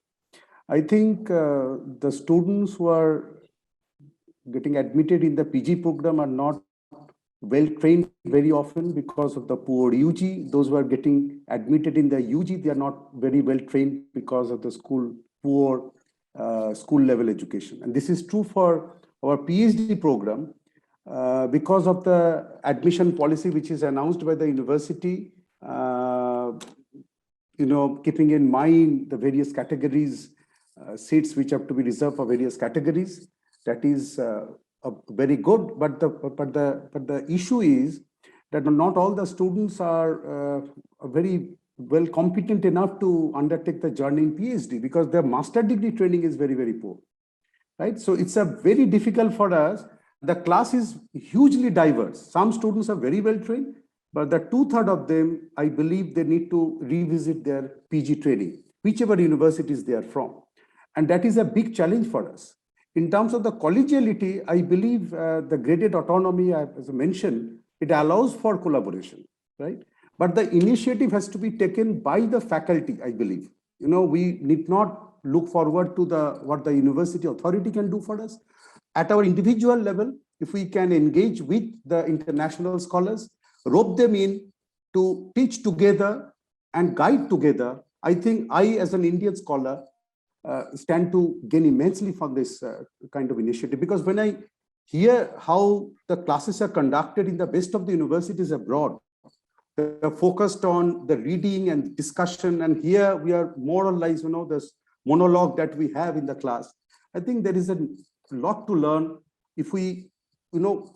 Speaker 5: I think the students who are getting admitted in the PG program are not well trained very often because of the poor UG. Those who are getting admitted in the UG, they are not very well trained because of the poor school level education. And this is true for our PhD program because of the admission policy which is announced by the university. Keeping in mind the various categories, seats which have to be reserved for various categories. That is very good, but the issue is that not all the students are very well competent enough to undertake the journey in PhD, because their master degree training is very, very poor, right? So it's a very difficult for us. The class is hugely diverse. Some students are very well trained, but the 2/3 of them, I believe they need to revisit their PG training, whichever universities they are from. And that is a big challenge for us. In terms of the collegiality, I believe the graded autonomy, as I mentioned, it allows for collaboration, right? But the initiative has to be taken by the faculty, I believe. We need not look forward to what the university authority can do for us. At our individual level, if we can engage with the international scholars, rope them in to teach together and guide together, I think I, as an Indian scholar, stand to gain immensely from this kind of initiative. Because when I hear how the classes are conducted in the best of the universities abroad, They're focused on the reading and discussion. And here we are more or less, this monologue that we have in the class. I think there is a lot to learn if we,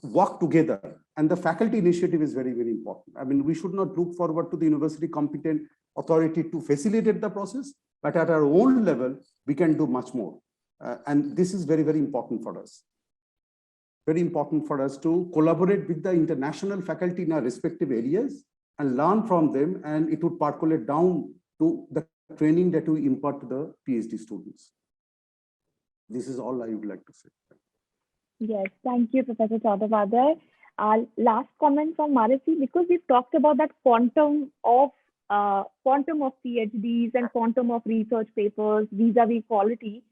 Speaker 5: work together. And the faculty initiative is very, very important. I mean, we should not look forward to the university competent authority to facilitate the process, but at our own level, we can do much more. And this is very, very important for us. Very important for us to collaborate with the international faculty in our respective areas and learn from them, and it would percolate down to the training that we impart to the PhD students. This is all I would like to say.
Speaker 1: Yes, thank you, Professor Chattopadhyay. Last comment from Maresi, because we've talked about that quantum of PhDs and quantum of research papers vis-a-vis quality.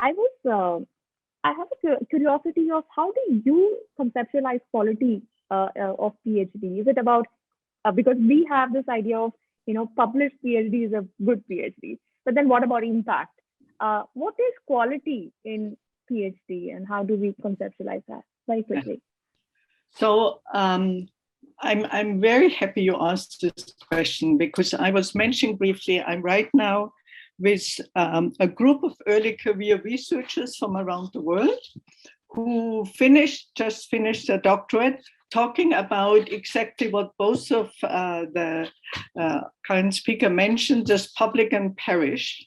Speaker 1: I have a curiosity of how do you conceptualize quality of PhD? Is it about because we have this idea of published PhD is a good PhD, but then what about impact? What is quality in PhD, and how do we conceptualize that very quickly?
Speaker 2: So I'm very happy you asked this question, because I was mentioning briefly, I'm right now with a group of early career researchers from around the world who just finished a doctorate, talking about exactly what both of the current speaker mentioned, just public and parish.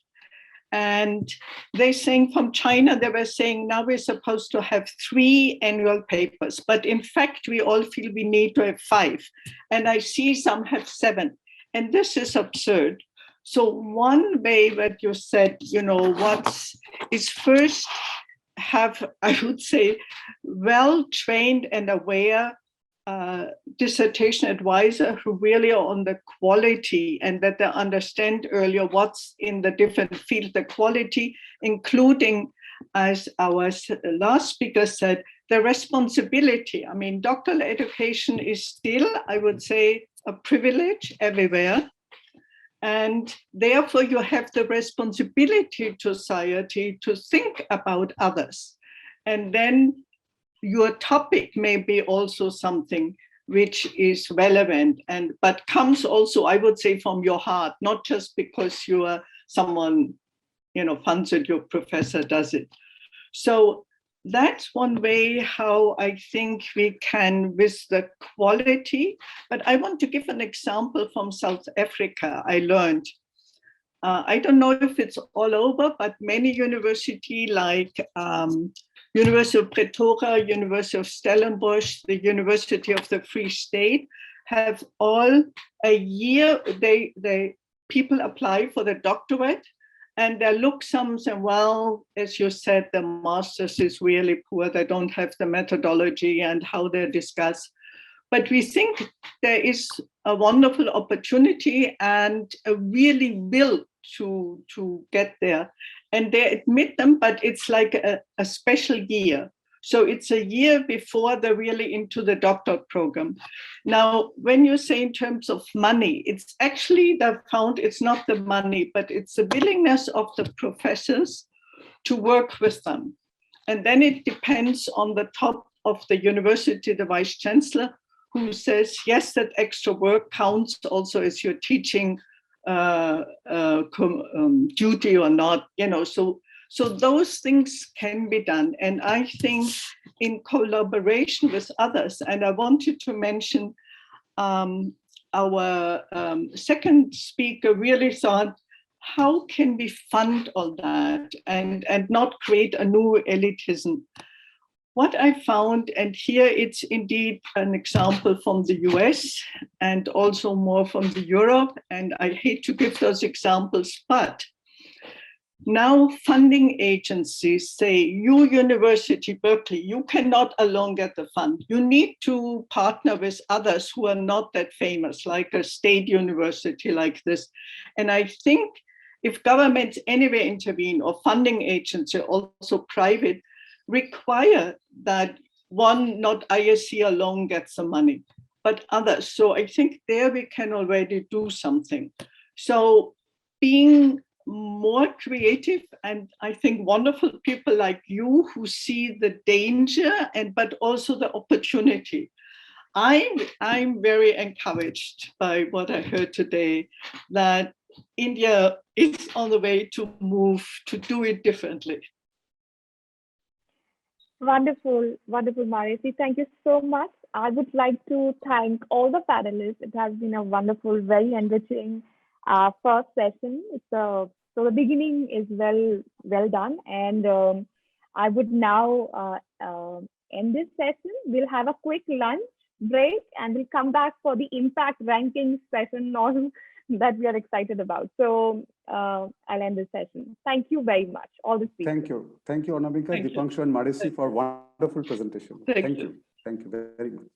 Speaker 2: And they saying from China, they were saying now we're supposed to have 3 annual papers, but in fact, we all feel we need to have 5. And I see some have 7. And this is absurd. So one way that you said, is first have, I would say, well-trained and aware dissertation advisor who really are on the quality, and that they understand earlier what's in the different fields, the quality, including, as our last speaker said, the responsibility. I mean, doctoral education is still, I would say, a privilege everywhere. And therefore, you have the responsibility to society to think about others. And then your topic may be also something which is relevant, but comes also, I would say, from your heart, not just because you are someone, funds it, your professor does it. So that's one way how I think we can, with the quality. But I want to give an example from South Africa. I learned, I don't know if it's all over, but many universities like University of Pretoria, University of Stellenbosch, the University of the Free State have all a year, people apply for the doctorate, and they look some say, well, as you said, the master's is really poor. They don't have the methodology and how they discuss. But we think there is a wonderful opportunity and a really will to get there. And they admit them, but it's like a special year. So it's a year before they're really into the doctorate program. Now, when you say in terms of money, it's actually, they've found it's not the money, but it's the willingness of the professors to work with them. And then it depends on the top of the university, the vice chancellor, who says, yes, that extra work counts also as you're teaching duty or not, so those things can be done. And I think in collaboration with others, and I wanted to mention our second speaker really thought, how can we fund all that and not create a new elitism? What I found, and here it's indeed an example from the US and also more from the Europe, and I hate to give those examples, but now funding agencies say, you University Berkeley, you cannot alone get the fund. You need to partner with others who are not that famous, like a state university like this. And I think if governments anyway intervene, or funding agencies, also private, require that one, not ISC alone gets the money, but others. So I think there we can already do something. So being more creative, and I think wonderful people like you who see the danger but also the opportunity. I'm very encouraged by what I heard today, that India is on the way to move to do it differently.
Speaker 1: Wonderful, wonderful, Maresi. Thank you so much. I would like to thank all the panelists. It has been a wonderful, very enriching first session. So the beginning is well done, and I would now end this session. We'll have a quick lunch break, and we'll come back for the impact ranking session on that we are excited about. So I'll end this session. Thank you very much, all the speakers.
Speaker 5: Thank you, Anamika, Deepanshu, and Maresi for wonderful presentation.
Speaker 2: Thank you.
Speaker 5: Thank you very much.